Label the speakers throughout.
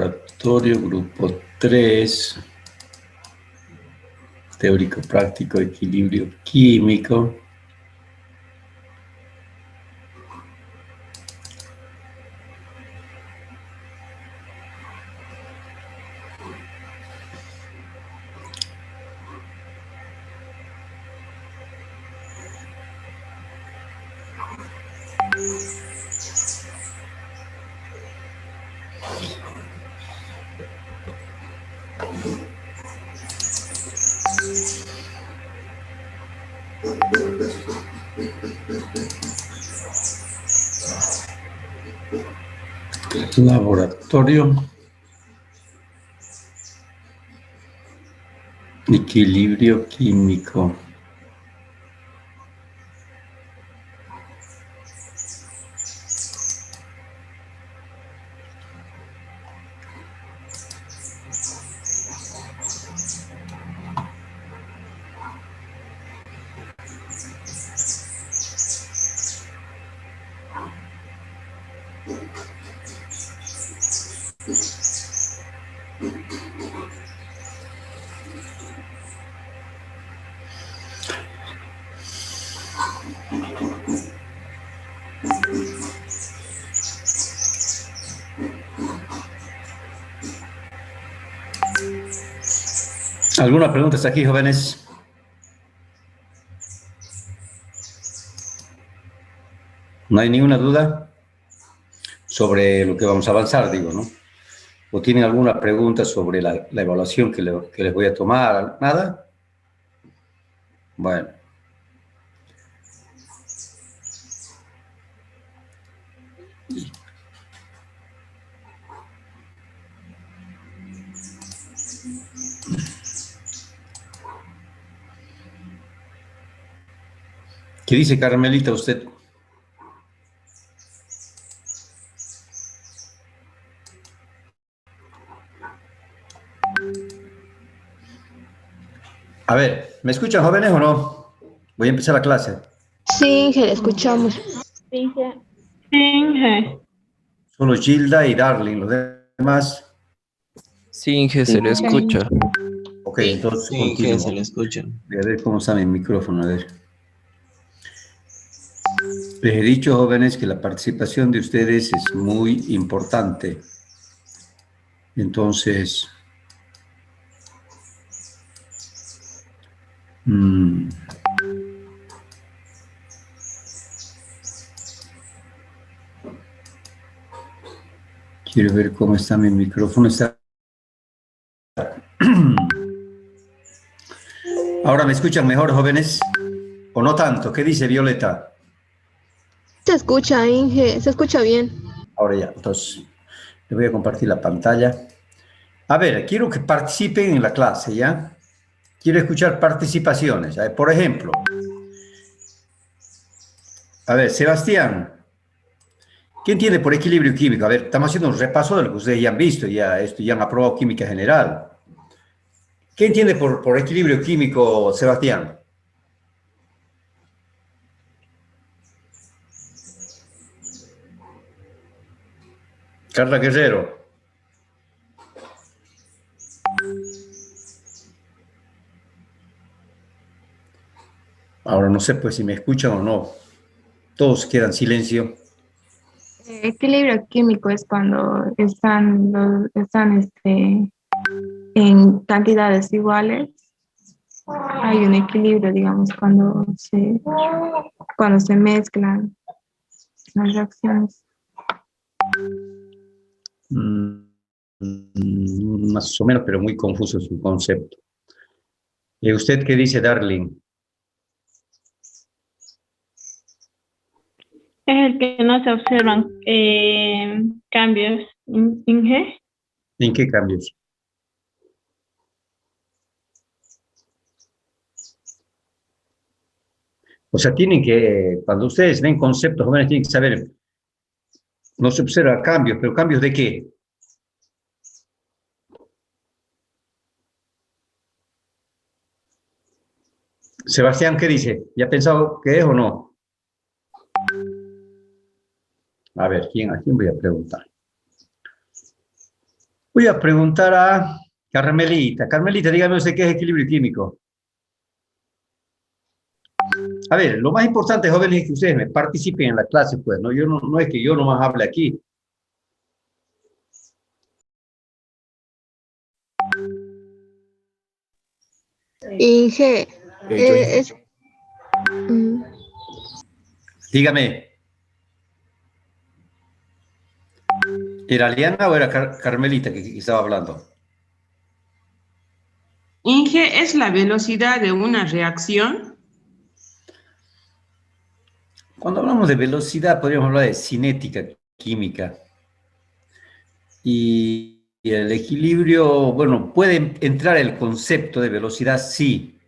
Speaker 1: laboratorio, grupo 3, teórico práctico, equilibrio químico. Laboratorio, equilibrio químico. ¿Alguna pregunta hasta aquí, jóvenes? ¿No hay ninguna duda sobre lo que vamos a avanzar, digo, no? ¿O tienen alguna pregunta sobre la evaluación que les voy a tomar? ¿Nada? Bueno. ¿Qué dice Carmelita usted? A ver, ¿me escuchan, jóvenes, o no? Voy a empezar la clase.
Speaker 2: Sí, Inge, le escuchamos.
Speaker 3: Sí, Inge.
Speaker 1: Solo Gilda y Darling, los demás.
Speaker 4: Sí, Inge, se le escucha.
Speaker 1: Ok, entonces
Speaker 5: Sí,
Speaker 1: continúo.
Speaker 5: Inge, se le escucha.
Speaker 1: Voy a ver cómo está mi micrófono, a ver. Les he dicho, jóvenes, que la participación de ustedes es muy importante. Entonces, quiero ver cómo está mi micrófono. ¿Ahora me escuchan mejor, jóvenes? ¿O no tanto? ¿Qué dice Violeta?
Speaker 2: Se escucha, Inge, se escucha bien.
Speaker 1: Ahora ya, entonces, les voy a compartir la pantalla. A ver, quiero que participen en la clase, ¿ya? Quiero escuchar participaciones. Por ejemplo, a ver, Sebastián, ¿qué entiende por equilibrio químico? A ver, estamos haciendo un repaso de lo que ustedes ya han visto, ya han aprobado química general. ¿Qué entiende por equilibrio químico, Sebastián? Carla Guerrero. Ahora no sé pues si me escuchan o no. Todos quedan en silencio.
Speaker 3: Equilibrio químico es cuando están en cantidades iguales. Hay un equilibrio, digamos, cuando se mezclan las reacciones.
Speaker 1: Más o menos, pero muy confuso su concepto. ¿Y usted qué dice, Darling?
Speaker 6: Es el que no se observan cambios, Inge.
Speaker 1: ¿En qué cambios? O sea, tienen que, cuando ustedes ven conceptos jóvenes, tienen que saber, no se observa cambios, pero ¿cambios de qué? Sebastián, ¿qué dice? ¿Ya ha pensado qué es o no? A ver, ¿a quién voy a preguntar? Voy a preguntar a Carmelita. Carmelita, dígame usted qué es equilibrio químico. A ver, lo más importante, jóvenes, es que ustedes me participen en la clase, pues, ¿no? Yo no es que yo nomás hable aquí.
Speaker 2: Inge, es, mm,
Speaker 1: Dígame, ¿era Liana o era Carmelita que estaba hablando?
Speaker 5: Inge, ¿es la velocidad de una reacción?
Speaker 1: Cuando hablamos de velocidad, podríamos hablar de cinética química. Y el equilibrio, bueno, puede entrar el concepto de velocidad, sí.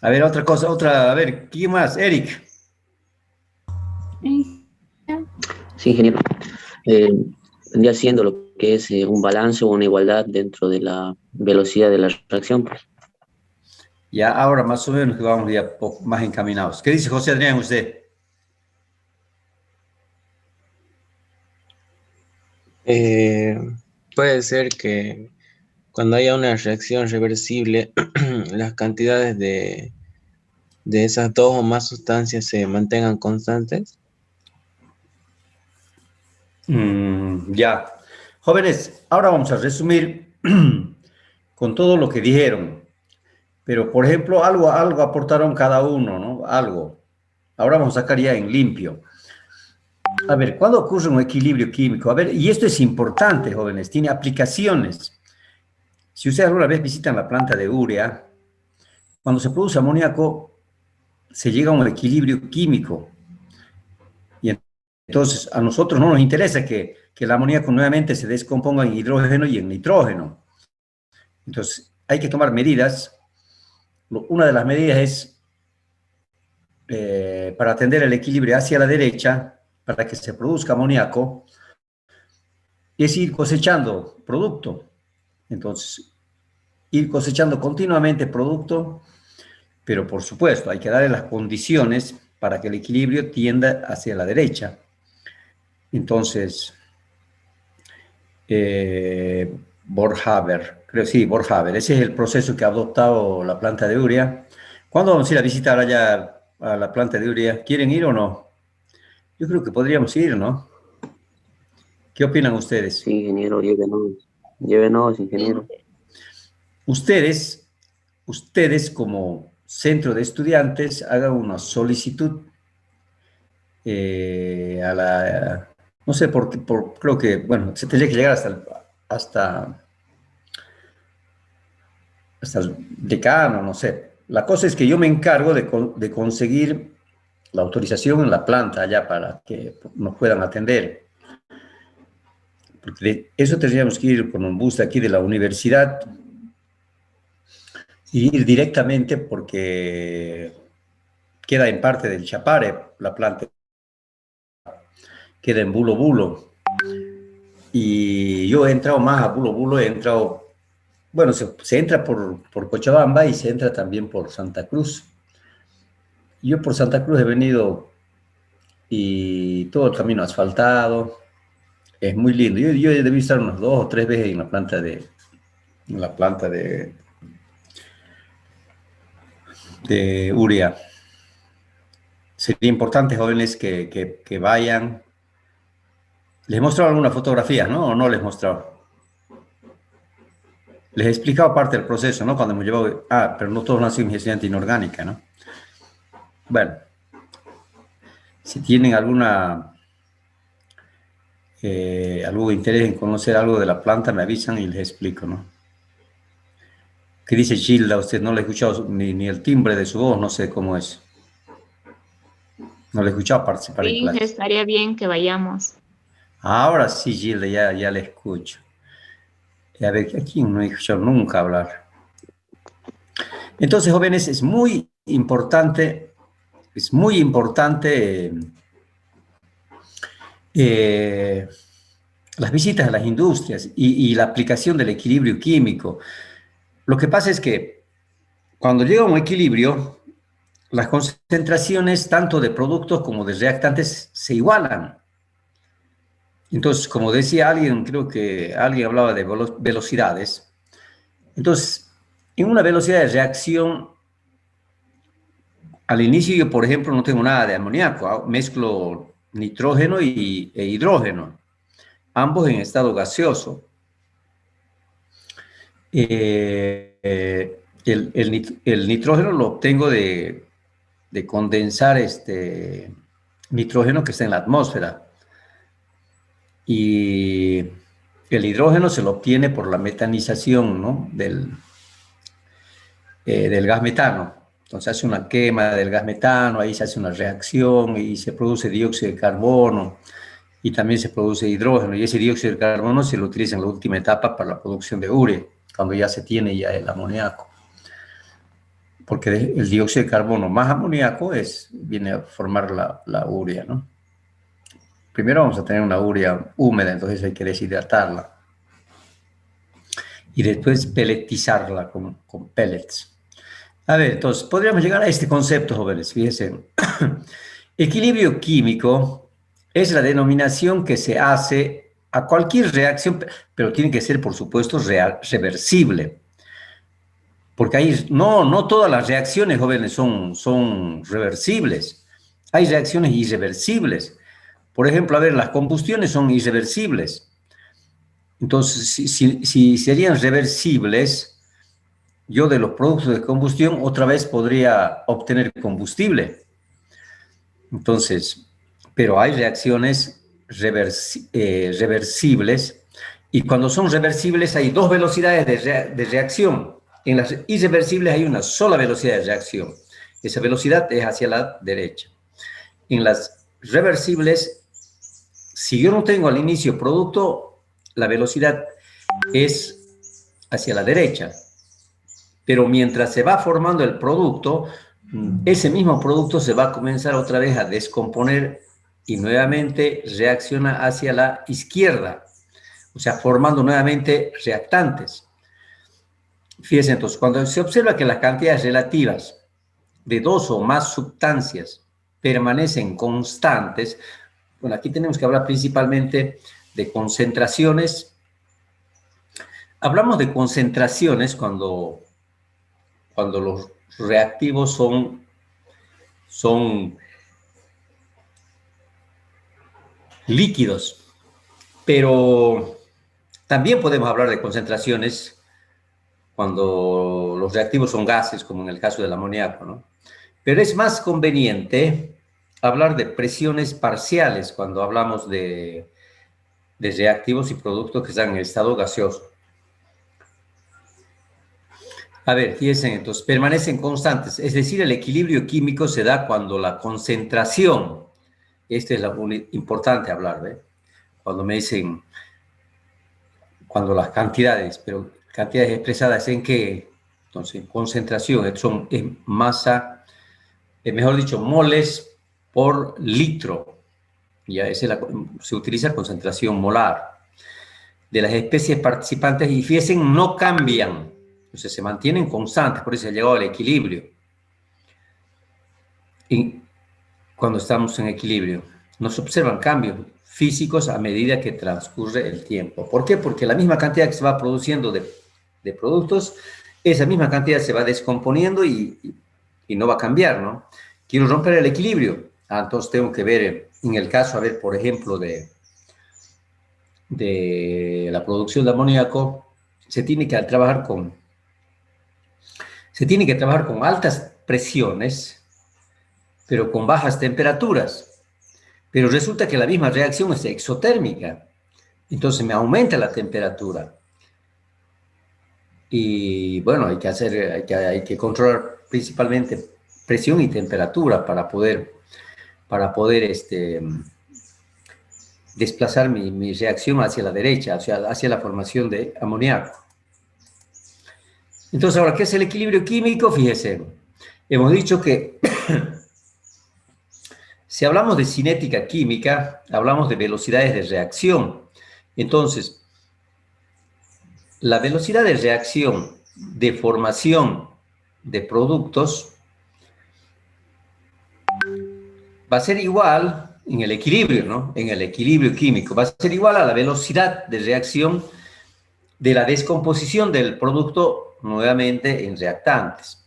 Speaker 1: A ver, otra cosa, a ver, ¿quién más? Eric.
Speaker 7: Sí, ingeniero. Vendría siendo lo que es un balance o una igualdad dentro de la velocidad de la reacción, pues.
Speaker 1: Ya ahora más o menos que vamos ya más encaminados. ¿Qué dice José Adrián usted?
Speaker 8: Eh, Puede ser que cuando haya una reacción reversible, las cantidades de esas dos o más sustancias se mantengan constantes.
Speaker 1: Ya. Jóvenes, ahora vamos a resumir con todo lo que dijeron. Pero, por ejemplo, algo aportaron cada uno, ¿no? Algo. Ahora vamos a sacar ya en limpio. A ver, ¿cuándo ocurre un equilibrio químico? A ver, y esto es importante, jóvenes, tiene aplicaciones. Si ustedes alguna vez visitan la planta de urea, cuando se produce amoníaco, se llega a un equilibrio químico. Y entonces a nosotros no nos interesa que el amoníaco nuevamente se descomponga en hidrógeno y en nitrógeno. Entonces hay que tomar medidas. Una de las medidas es para atender el equilibrio hacia la derecha, para que se produzca amoníaco, es ir cosechando producto. Entonces, ir cosechando continuamente producto, pero por supuesto hay que darle las condiciones para que el equilibrio tienda hacia la derecha. Entonces, Boerhaave, creo sí, Boerhaave, ese es el proceso que ha adoptado la planta de urea. ¿Cuándo vamos a ir a visitar allá a la planta de urea? ¿Quieren ir o no? Yo creo que podríamos ir, ¿no? ¿Qué opinan ustedes?
Speaker 7: Sí, ingeniero, llévenos, ingeniero.
Speaker 1: Ustedes como centro de estudiantes hagan una solicitud a la, no sé por qué, creo que, bueno, se tendría que llegar hasta el decano, no sé. La cosa es que yo me encargo de conseguir la autorización en la planta allá para que nos puedan atender. Porque de eso tendríamos que ir con un bus de aquí de la universidad y ir directamente porque queda en parte del Chapare, la planta queda en Bulo Bulo. Y yo he entrado más a Bulo Bulo, he entrado, bueno, se entra por Cochabamba y se entra también por Santa Cruz. Yo por Santa Cruz he venido y todo el camino asfaltado, es muy lindo. Yo he debido estar unas 2 o 3 veces en la planta de urea. Sería importante, jóvenes, que vayan. Les he mostrado alguna fotografía, ¿no? ¿O no les he mostrado? Les he explicado parte del proceso, ¿no? Cuando hemos llevado... Ah, pero no todos nacen en gestión inorgánica, ¿no? Bueno, si tienen algún interés en conocer algo de la planta, me avisan y les explico, ¿no? ¿Qué dice Gilda? Usted no le ha escuchado ni el timbre de su voz, no sé cómo es. No le he escuchado participar en
Speaker 9: Sí,
Speaker 1: clase.
Speaker 9: estaría bien que vayamos.
Speaker 1: Ahora sí, Gilda, ya le escucho. A ver, ¿a quién no he escuchado nunca hablar? Entonces, jóvenes, es muy importante las visitas a las industrias y la aplicación del equilibrio químico. Lo que pasa es que cuando llega un equilibrio, las concentraciones tanto de productos como de reactantes se igualan. Entonces, como decía alguien, creo que alguien hablaba de velocidades. Entonces, en una velocidad de reacción, al inicio yo, por ejemplo, no tengo nada de amoníaco, mezclo nitrógeno e hidrógeno, ambos en estado gaseoso. El nitrógeno lo obtengo de condensar nitrógeno que está en la atmósfera. Y el hidrógeno se lo obtiene por la metanización, ¿no? del gas metano. Entonces hace una quema del gas metano, ahí se hace una reacción y se produce dióxido de carbono y también se produce hidrógeno. Y ese dióxido de carbono se lo utiliza en la última etapa para la producción de urea, cuando ya se tiene ya el amoníaco. Porque el dióxido de carbono más amoníaco viene a formar la urea, ¿no? Primero vamos a tener una urea húmeda, entonces hay que deshidratarla. Y después pelletizarla con pellets. A ver, entonces, podríamos llegar a este concepto, jóvenes, fíjense. Equilibrio químico es la denominación que se hace a cualquier reacción, pero tiene que ser, por supuesto, reversible. Porque no todas las reacciones, jóvenes, son reversibles. Hay reacciones irreversibles. Por ejemplo, a ver, las combustiones son irreversibles. Entonces, si serían reversibles, yo de los productos de combustión otra vez podría obtener combustible. Entonces, pero hay reacciones reversibles, y cuando son reversibles hay dos velocidades de reacción. En las irreversibles hay una sola velocidad de reacción. Esa velocidad es hacia la derecha. En las reversibles, si yo no tengo al inicio producto, la velocidad es hacia la derecha. Pero mientras se va formando el producto, ese mismo producto se va a comenzar otra vez a descomponer y nuevamente reacciona hacia la izquierda, o sea, formando nuevamente reactantes. Fíjense entonces, cuando se observa que las cantidades relativas de dos o más sustancias permanecen constantes, bueno, aquí tenemos que hablar principalmente de concentraciones. Hablamos de concentraciones cuando los reactivos son líquidos, pero también podemos hablar de concentraciones cuando los reactivos son gases, como en el caso del amoníaco, ¿no? Pero es más conveniente hablar de presiones parciales cuando hablamos de reactivos y productos que están en estado gaseoso. A ver, fíjense, entonces, permanecen constantes, es decir, el equilibrio químico se da cuando la concentración, esto es lo importante hablar, ¿ve? Cuando me dicen, cuando las cantidades, pero cantidades expresadas en qué, entonces, concentración, es masa, mejor dicho, moles por litro, ya se utiliza concentración molar de las especies participantes, y fíjense, no cambian. Entonces se mantienen constantes, por eso se ha llegado al equilibrio. Y cuando estamos en equilibrio, no se observan cambios físicos a medida que transcurre el tiempo. ¿Por qué? Porque la misma cantidad que se va produciendo de productos, esa misma cantidad se va descomponiendo y no va a cambiar, ¿no? Quiero romper el equilibrio. Entonces tengo que ver, en el caso, a ver, por ejemplo, de la producción de amoníaco, se tiene que trabajar con altas presiones, pero con bajas temperaturas. Pero resulta que la misma reacción es exotérmica. Entonces me aumenta la temperatura. Y bueno, hay que controlar principalmente presión y temperatura para poder desplazar mi reacción hacia la derecha, hacia la formación de amoníaco. Entonces, ahora, ¿qué es el equilibrio químico? Fíjese, hemos dicho que si hablamos de cinética química, hablamos de velocidades de reacción. Entonces, la velocidad de reacción de formación de productos va a ser igual en el equilibrio, ¿no? En el equilibrio químico. Va a ser igual a la velocidad de reacción de la descomposición del producto nuevamente en reactantes.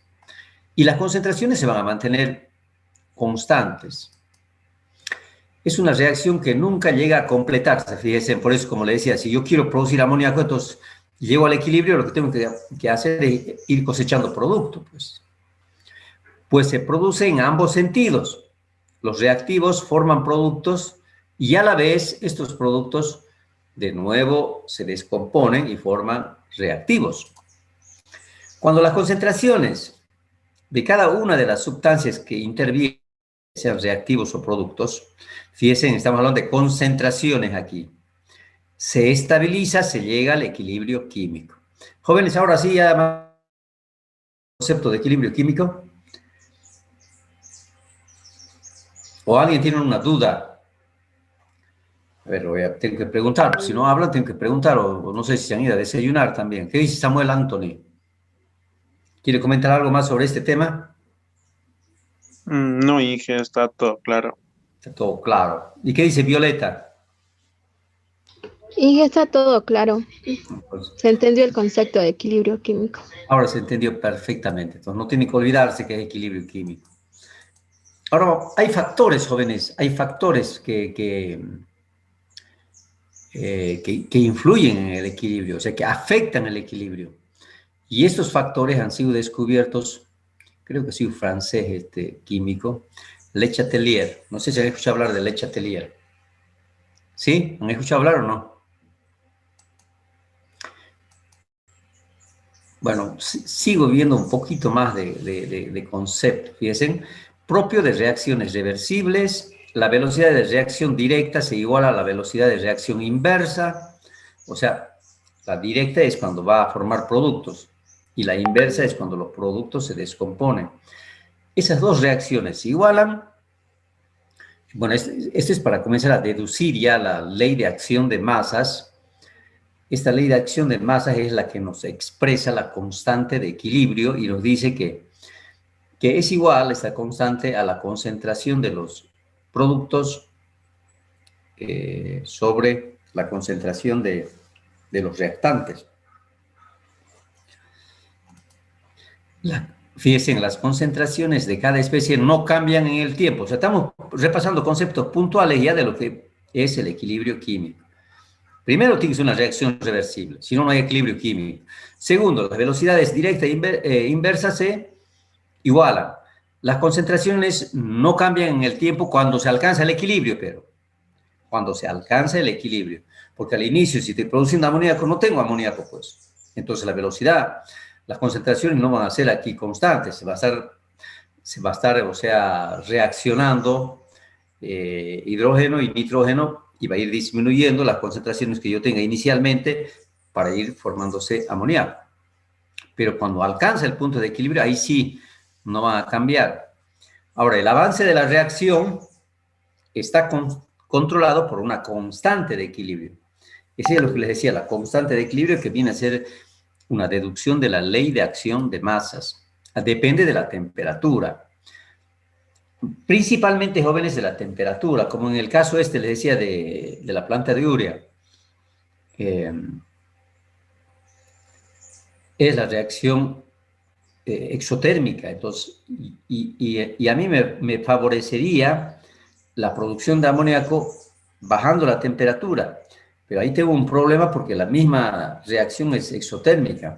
Speaker 1: Y las concentraciones se van a mantener constantes. Es una reacción que nunca llega a completarse, fíjense, por eso, como le decía, si yo quiero producir amoníaco, entonces llego al equilibrio, lo que tengo que hacer es ir cosechando producto, pues se produce en ambos sentidos. Los reactivos forman productos y a la vez estos productos de nuevo se descomponen y forman reactivos. Cuando las concentraciones de cada una de las sustancias que intervienen, sean reactivos o productos, fíjense, estamos hablando de concentraciones aquí, se estabiliza, se llega al equilibrio químico. Jóvenes, ahora sí, ya más concepto de equilibrio químico. ¿O alguien tiene una duda? A ver, tengo que preguntar. Si no hablan, tengo que preguntar. O no sé si se han ido a desayunar también. ¿Qué dice Samuel Anthony? ¿Quiere comentar algo más sobre este tema?
Speaker 10: No, Inge, está todo claro.
Speaker 1: Está todo claro. ¿Y qué dice Violeta?
Speaker 2: Y está todo claro.
Speaker 1: Pues,
Speaker 2: Se entendió el concepto de equilibrio químico.
Speaker 1: ahora se entendió perfectamente. Entonces, no tiene que olvidarse que es equilibrio químico. Ahora, hay factores, jóvenes, hay factores que influyen en el equilibrio, o sea, que afectan el equilibrio. Y estos factores han sido descubiertos, creo que ha sido francés químico, Le Chatelier. No sé si han escuchado hablar de Le Chatelier. ¿Sí? ¿Han escuchado hablar o no? Bueno, sigo viendo un poquito más de concepto, fíjense. Propio de reacciones reversibles, la velocidad de reacción directa se iguala a la velocidad de reacción inversa. O sea, la directa es cuando va a formar productos y la inversa es cuando los productos se descomponen. Esas dos reacciones se igualan. Bueno, este es para comenzar a deducir ya la ley de acción de masas. Esta ley de acción de masas es la que nos expresa la constante de equilibrio y nos dice que es igual esta constante a la concentración de los productos sobre la concentración de los reactantes. Fíjense, las concentraciones de cada especie no cambian en el tiempo. O sea, estamos repasando conceptos puntuales ya de lo que es el equilibrio químico. Primero, tiene que ser una reacción reversible, si no, no hay equilibrio químico. Segundo, las velocidades directa e inversa se igualan. Las concentraciones no cambian en el tiempo cuando se alcanza el equilibrio, pero cuando se alcanza el equilibrio. Porque al inicio, si estoy produciendo amoníaco, no tengo amoníaco, pues. Entonces, la velocidad, las concentraciones no van a ser aquí constantes, se va a estar, o sea, reaccionando hidrógeno y nitrógeno y va a ir disminuyendo las concentraciones que yo tenga inicialmente para ir formándose amoníaco. Pero cuando alcanza el punto de equilibrio, ahí sí no van a cambiar. Ahora, el avance de la reacción está controlado por una constante de equilibrio. Ese es lo que les decía, la constante de equilibrio, que viene a ser una deducción de la ley de acción de masas. Depende de la temperatura. Principalmente, jóvenes, de la temperatura, como en el caso les decía de la planta de urea. Es la reacción exotérmica, entonces, y a mí me favorecería la producción de amoníaco bajando la temperatura, pero ahí tengo un problema porque la misma reacción es exotérmica.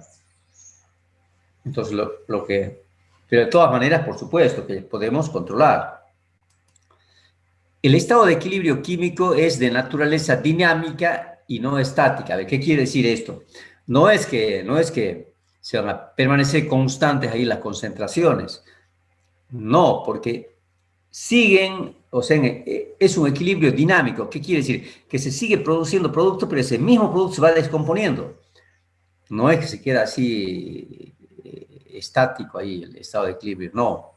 Speaker 1: Entonces, pero de todas maneras, por supuesto, que podemos controlar. El estado de equilibrio químico es de naturaleza dinámica y no estática. ¿Qué quiere decir esto? No es que se van a permanecer constantes ahí las concentraciones. No, porque siguen, o sea, es un equilibrio dinámico. ¿Qué quiere decir? Que se sigue produciendo producto, pero ese mismo producto se va descomponiendo. No es que se queda así estático ahí el estado de equilibrio, no.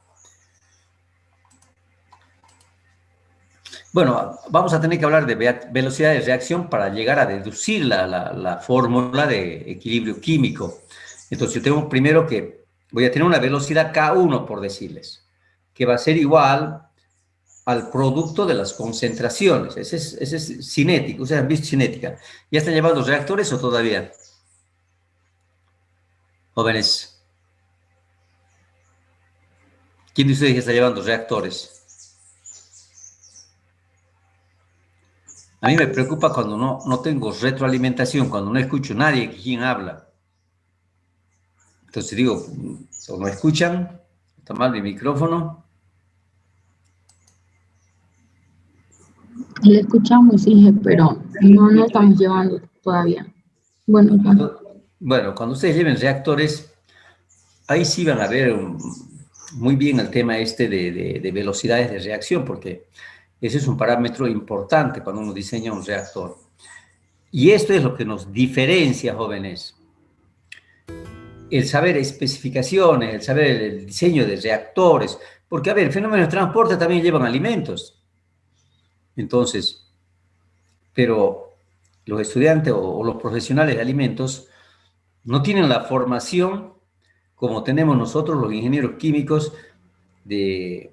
Speaker 1: Bueno, vamos a tener que hablar de velocidad de reacción para llegar a deducir la fórmula de equilibrio químico. Entonces, yo tengo primero que voy a tener una velocidad K1, por decirles, que va a ser igual al producto de las concentraciones. Ese es cinético. Ustedes han visto cinética. ¿Ya están llevando reactores o todavía? Jóvenes. ¿Quién de ustedes ya está llevando reactores? A mí me preocupa cuando no tengo retroalimentación, cuando no escucho a nadie quien habla. Entonces digo, o no escuchan, está mal mi micrófono.
Speaker 2: Le escuchamos, Inge, pero no estamos llevando todavía. Bueno,
Speaker 1: Cuando ustedes lleven reactores, ahí sí van a ver muy bien el tema de velocidades de reacción, porque ese es un parámetro importante cuando uno diseña un reactor. Y esto es lo que nos diferencia, jóvenes. El saber especificaciones, el saber el diseño de reactores, porque, a ver, fenómenos de transporte también llevan alimentos. Entonces, pero los estudiantes o los profesionales de alimentos no tienen la formación como tenemos nosotros los ingenieros químicos del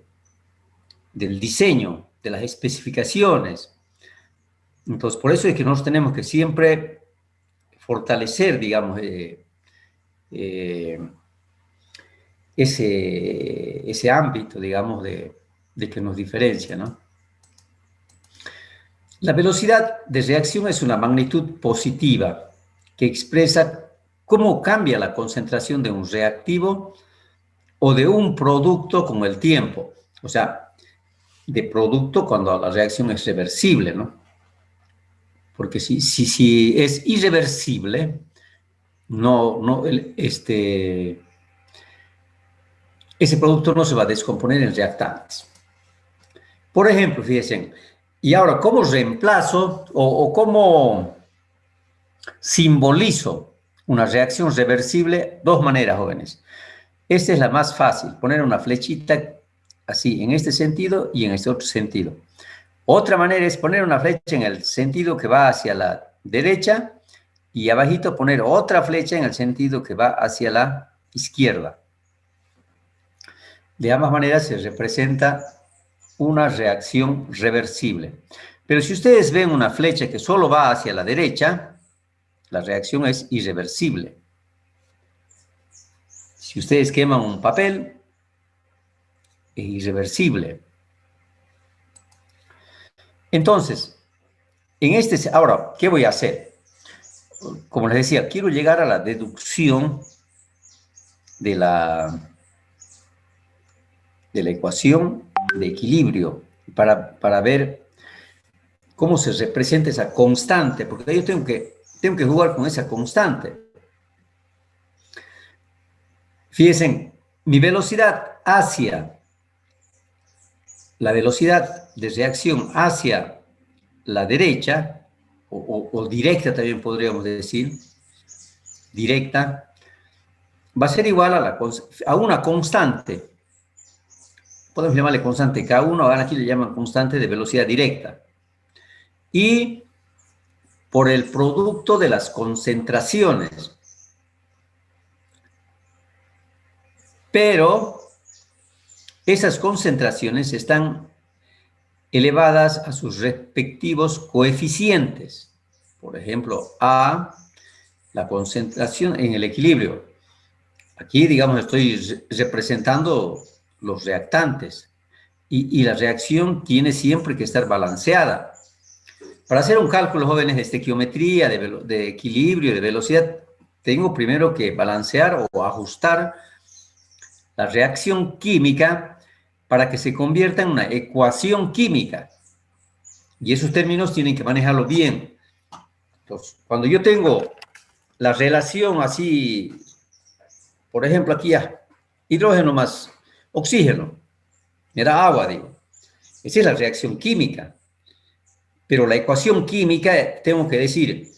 Speaker 1: diseño, de las especificaciones. Entonces, por eso es que nosotros tenemos que siempre fortalecer, digamos, ese ámbito, digamos, de que nos diferencia, ¿no? La velocidad de reacción es una magnitud positiva que expresa cómo cambia la concentración de un reactivo o de un producto con el tiempo. O sea, de producto cuando la reacción es reversible, ¿no? Porque si es irreversible, ese producto no se va a descomponer en reactantes. Por ejemplo, fíjense, y ahora, ¿cómo reemplazo o cómo simbolizo una reacción reversible? Dos maneras, jóvenes. Esta es la más fácil, poner una flechita así, en este sentido y en este otro sentido. Otra manera es poner una flecha en el sentido que va hacia la derecha y abajito poner otra flecha en el sentido que va hacia la izquierda. De ambas maneras se representa una reacción reversible. Pero si ustedes ven una flecha que solo va hacia la derecha, la reacción es irreversible. Si ustedes queman un papel, es irreversible. Entonces, ahora, ¿qué voy a hacer? Como les decía, quiero llegar a la deducción de la ecuación de equilibrio para ver cómo se representa esa constante, porque yo tengo que jugar con esa constante. Fíjense, mi velocidad la velocidad de reacción hacia la derecha, o directa también podríamos decir, directa, va a ser igual a una constante. Podemos llamarle constante K1, ahora aquí le llaman constante de velocidad directa. Y por el producto de las concentraciones. Pero esas concentraciones están elevadas a sus respectivos coeficientes. Por ejemplo, A, la concentración en el equilibrio. Aquí, digamos, estoy representando los reactantes. Y la reacción tiene siempre que estar balanceada. Para hacer un cálculo, jóvenes, de estequiometría, de equilibrio, de velocidad, tengo primero que balancear o ajustar la reacción química para que se convierta en una ecuación química. Y esos términos tienen que manejarlo bien. Entonces, cuando yo tengo la relación así, por ejemplo, aquí ya, hidrógeno más oxígeno, me da agua, digo. Esa es la reacción química. Pero la ecuación química, tengo que decir,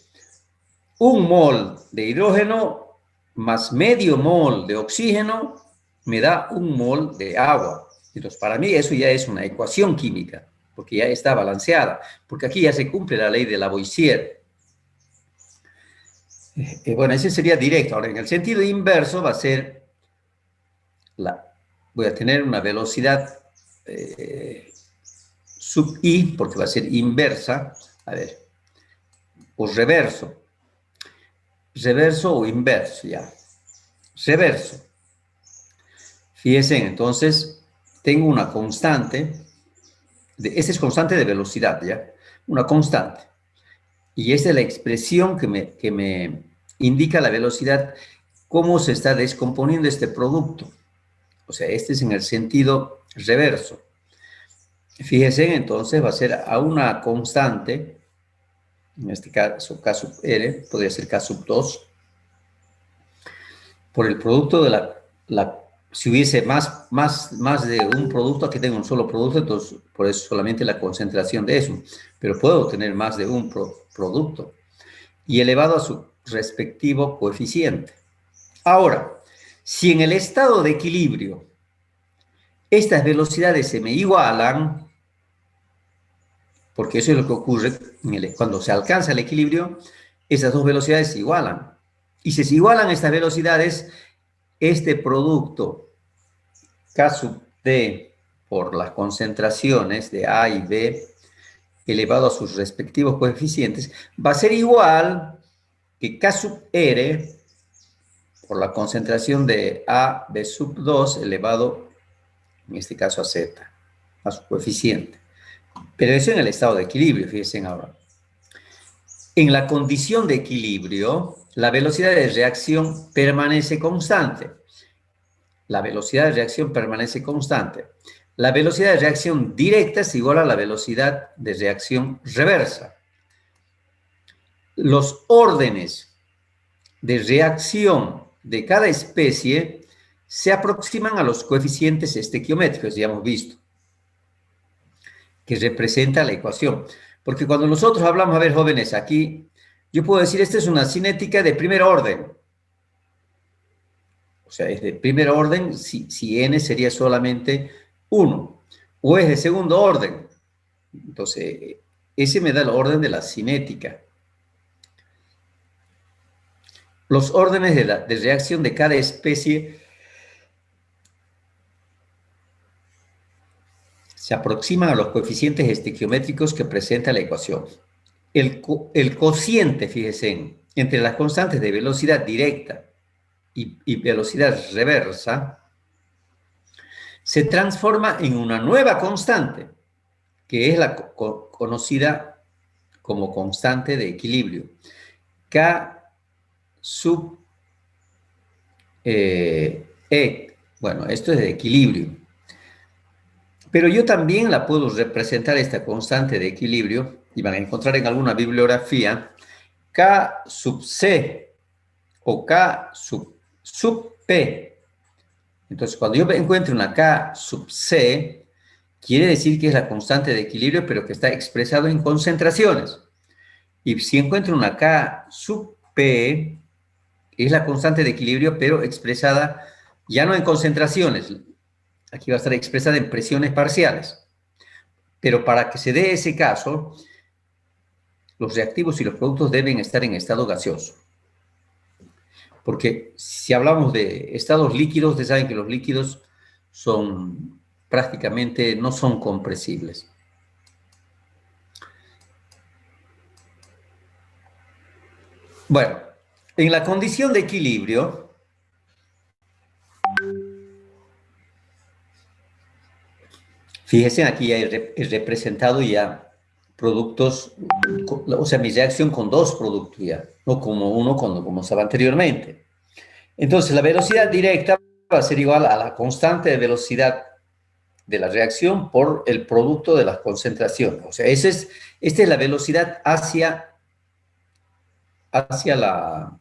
Speaker 1: 1 mol de hidrógeno más medio mol de oxígeno me da 1 mol de agua. Entonces, para mí eso ya es una ecuación química, porque ya está balanceada, porque aquí ya se cumple la ley de Lavoisier. Bueno, ese sería directo. Ahora, en el sentido inverso va a ser, voy a tener una velocidad sub I, porque va a ser inversa, a ver, o reverso. Reverso o inverso, ya. Reverso. Fíjense, entonces, tengo una constante, esta es constante de velocidad, ¿ya? Una constante. Y esta es la expresión que me indica la velocidad, cómo se está descomponiendo este producto. O sea, este es en el sentido reverso. Fíjense, entonces va a ser a una constante, en este caso K sub R, podría ser K sub 2, por el producto de si hubiese más de un producto, aquí tengo un solo producto, entonces por eso solamente la concentración de eso, pero puedo tener más de un producto, y elevado a su respectivo coeficiente. Ahora, si en el estado de equilibrio estas velocidades se me igualan, porque eso es lo que ocurre cuando se alcanza el equilibrio, esas dos velocidades se igualan. Y si se igualan estas velocidades, este producto K sub D por las concentraciones de A y B elevado a sus respectivos coeficientes va a ser igual que K sub R por la concentración de A, B sub 2 elevado, en este caso a Z, a su coeficiente. Pero eso en el estado de equilibrio, fíjense ahora. En la condición de equilibrio, la velocidad de reacción permanece constante. La velocidad de reacción permanece constante. La velocidad de reacción directa es igual a la velocidad de reacción reversa. Los órdenes de reacción de cada especie se aproximan a los coeficientes estequiométricos, ya hemos visto, que representa la ecuación. Porque cuando nosotros hablamos, a ver, jóvenes, aquí, yo puedo decir, esta es una cinética de primer orden. O sea, es de primer orden si n sería solamente 1. O es de segundo orden. Entonces, ese me da el orden de la cinética. Los órdenes de reacción de cada especie se aproximan a los coeficientes estequiométricos que presenta la ecuación. El cociente, fíjense, entre las constantes de velocidad directa y velocidad reversa se transforma en una nueva constante, que es la conocida como constante de equilibrio. K sub E. Bueno, esto es de equilibrio. Pero yo también la puedo representar, esta constante de equilibrio, y van a encontrar en alguna bibliografía, K sub C o K sub P. Entonces, cuando yo encuentro una K sub C, quiere decir que es la constante de equilibrio, pero que está expresado en concentraciones. Y si encuentro una K sub P, es la constante de equilibrio, pero expresada ya no en concentraciones. Aquí va a estar expresada en presiones parciales. Pero para que se dé ese caso, los reactivos y los productos deben estar en estado gaseoso. Porque si hablamos de estados líquidos, ustedes saben que los líquidos son prácticamente, no son compresibles. Bueno, en la condición de equilibrio, fíjense, aquí ya he representado ya productos, o sea, mi reacción con dos productos ya, no como uno como estaba anteriormente. Entonces, la velocidad directa va a ser igual a la constante de velocidad de la reacción por el producto de las concentraciones. O sea, esta es la velocidad hacia la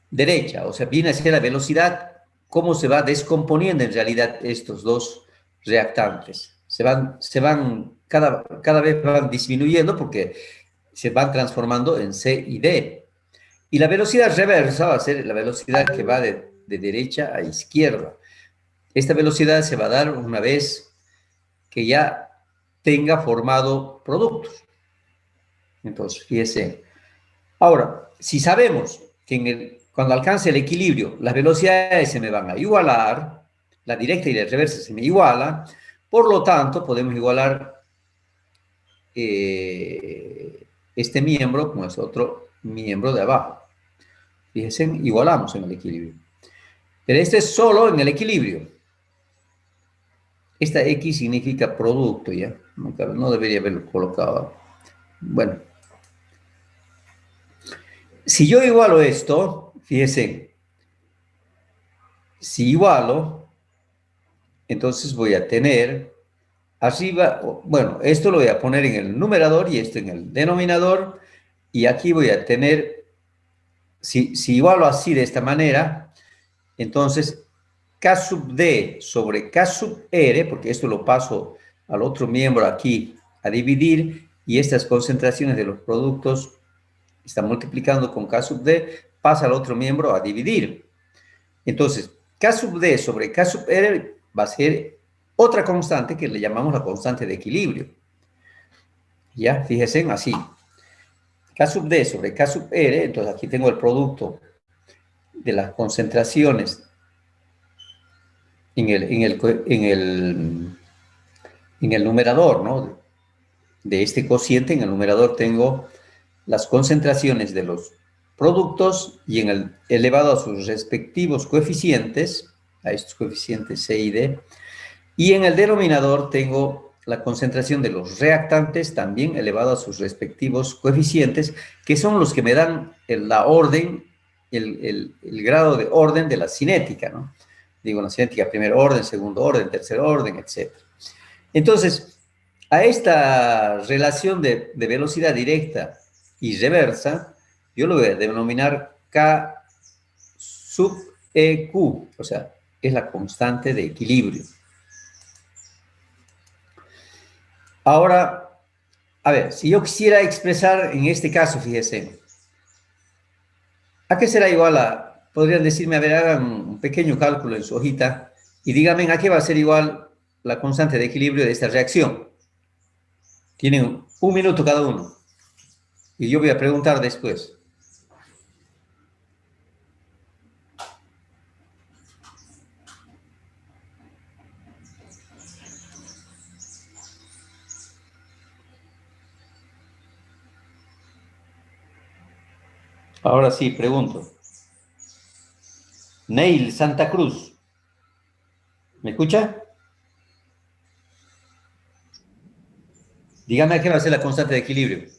Speaker 1: derecha, o sea, viene a ser la velocidad, cómo se va descomponiendo en realidad estos dos reactantes. Cada vez van disminuyendo porque se van transformando en C y D. Y la velocidad reversa va a ser la velocidad que va de derecha a izquierda. Esta velocidad se va a dar una vez que ya tenga formado productos. Entonces, fíjese. Ahora, si sabemos que cuando alcance el equilibrio, las velocidades se me van a igualar, la directa y la reversa se me igualan, por lo tanto, podemos igualar este miembro con este otro miembro de abajo. Fíjense, igualamos en el equilibrio. Pero este es solo en el equilibrio. Esta X significa producto, ¿ya? No debería haberlo colocado. Bueno. Si yo igualo esto, fíjense, si igualo, entonces voy a tener arriba, bueno, esto lo voy a poner en el numerador y esto en el denominador, y aquí voy a tener, si igualo así de esta manera, entonces K sub D sobre K sub R, porque esto lo paso al otro miembro aquí a dividir, y estas concentraciones de los productos está multiplicando con K sub D, pasa al otro miembro a dividir. Entonces, K sub D sobre K sub R va a ser otra constante que le llamamos la constante de equilibrio. Ya, fíjense así. K sub D sobre K sub R, entonces aquí tengo el producto de las concentraciones en el numerador, ¿no? De este cociente, en el numerador tengo las concentraciones de los productos y en el elevado a sus respectivos coeficientes, a estos coeficientes C y D, y en el denominador tengo la concentración de los reactantes también elevado a sus respectivos coeficientes, que son los que me dan la orden, el grado de orden de la cinética, ¿no? Digo, la cinética primer orden, segundo orden, tercer orden, etc. Entonces, a esta relación de velocidad directa y reversa, yo lo voy a denominar K sub EQ, o sea, es la constante de equilibrio. Ahora, a ver, si yo quisiera expresar en este caso, fíjense, ¿a qué será igual a, podrían decirme, a ver, hagan un pequeño cálculo en su hojita y díganme a qué va a ser igual la constante de equilibrio de esta reacción? Tienen un minuto cada uno. Y yo voy a preguntar después. Ahora sí, pregunto. Neil Santa Cruz. ¿Me escucha? Dígame a qué va a ser la constante de equilibrio.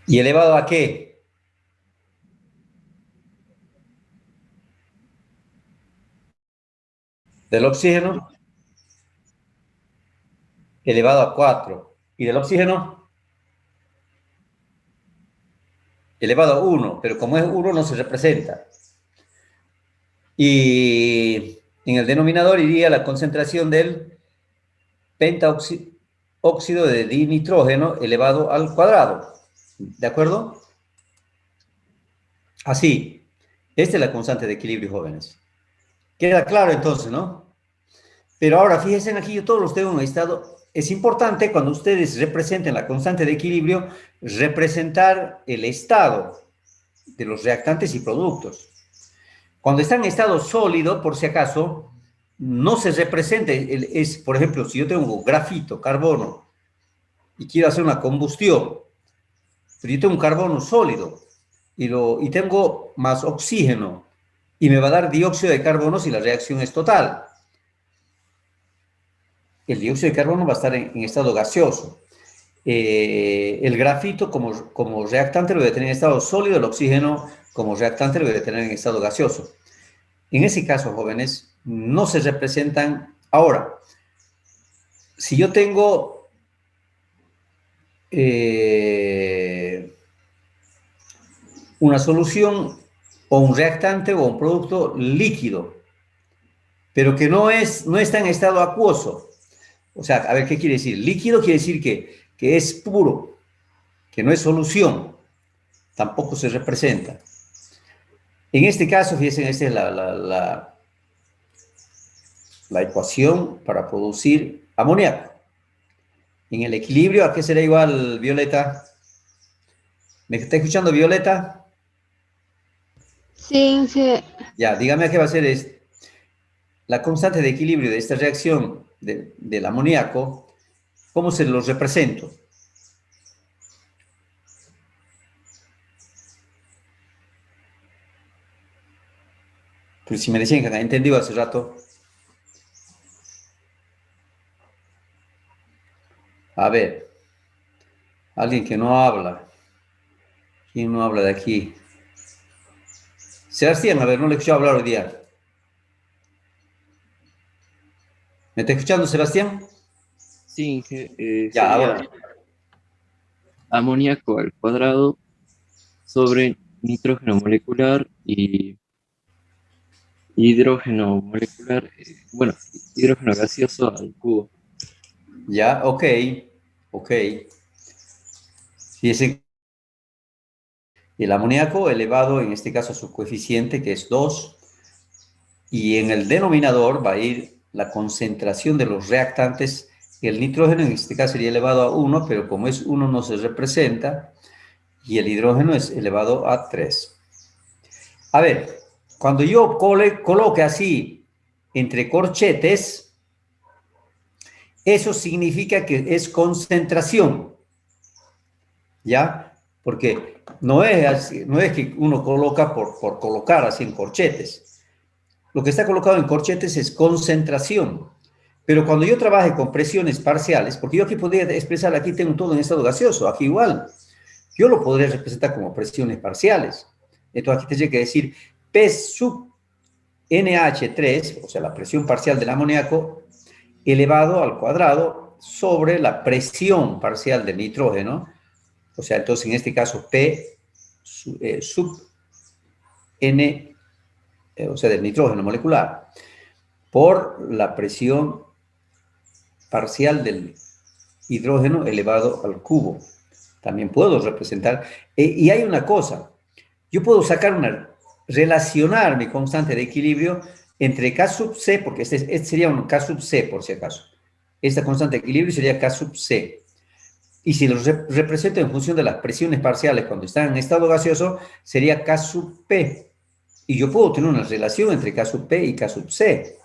Speaker 1: ¿Y elevado a qué? Del oxígeno elevado a 4. ¿Y del oxígeno? Elevado a 1, pero como es 1 no se representa. Y en el denominador iría la concentración del pentaóxido de dinitrógeno elevado al cuadrado. ¿De acuerdo? Así. Esta es la constante de equilibrio, jóvenes. Queda claro entonces, ¿no? Pero ahora, fíjense aquí, yo todos los tengo en estado. Es importante cuando ustedes representen la constante de equilibrio, representar el estado de los reactantes y productos. Cuando está en estado sólido, por si acaso, no se represente. Por ejemplo, si yo tengo grafito, carbono, y quiero hacer una combustión, pero yo tengo un carbono sólido, y tengo más oxígeno, y me va a dar dióxido de carbono si la reacción es total. El dióxido de carbono va a estar en estado gaseoso. El grafito como reactante lo voy a tener en estado sólido, el oxígeno como reactante lo voy a tener en estado gaseoso. En ese caso, jóvenes, no se representan. Ahora, si yo tengo una solución o un reactante o un producto líquido, pero que no está en estado acuoso. O sea, a ver, ¿qué quiere decir? Líquido quiere decir que es puro, que no es solución, tampoco se representa. En este caso, fíjense, esta es la ecuación para producir amoníaco. En el equilibrio, ¿a qué será igual, Violeta? ¿Me está escuchando, Violeta?
Speaker 2: Sí, sí.
Speaker 1: Ya, dígame a qué va a ser la constante de equilibrio de esta reacción del amoníaco. ¿Cómo se los represento? Pues si me decían que han entendido hace rato. A ver, alguien que no habla. ¿Quién no habla de aquí? Sebastián, a ver, no le he escuchado hablar hoy día. ¿Me está escuchando, Sebastián?
Speaker 4: Sí,
Speaker 1: Ya,
Speaker 4: sería
Speaker 1: ahora.
Speaker 4: amoníaco al cuadrado sobre nitrógeno molecular y hidrógeno molecular, bueno, hidrógeno gaseoso al cubo.
Speaker 1: Ya, ok. Ok. Fíjense, el amoníaco elevado, en este caso, a su coeficiente, que es 2, y en el denominador va a ir la concentración de los reactantes. El nitrógeno, en este caso, sería elevado a 1, pero como es 1 no se representa, y el hidrógeno es elevado a 3. A ver, cuando yo coloque así entre corchetes, eso significa que es concentración, ¿ya? Porque no es que uno coloca por colocar así en corchetes. Lo que está colocado en corchetes es concentración. Pero cuando yo trabaje con presiones parciales, porque yo aquí podría expresar, aquí tengo todo en estado gaseoso, aquí igual, yo lo podría representar como presiones parciales. Entonces aquí tendría que decir P sub NH3, o sea, la presión parcial del amoníaco, elevado al cuadrado sobre la presión parcial del nitrógeno. O sea, entonces en este caso P sub N, o sea, del nitrógeno molecular, por la presión parcial del hidrógeno elevado al cubo. También puedo representar. Y hay una cosa, yo puedo relacionar mi constante de equilibrio entre K sub C, porque este sería un K sub C, por si acaso. Esta constante de equilibrio sería K sub C. Y si lo represento en función de las presiones parciales cuando están en estado gaseoso, sería K sub P. Y yo puedo tener una relación entre K sub P y K sub C.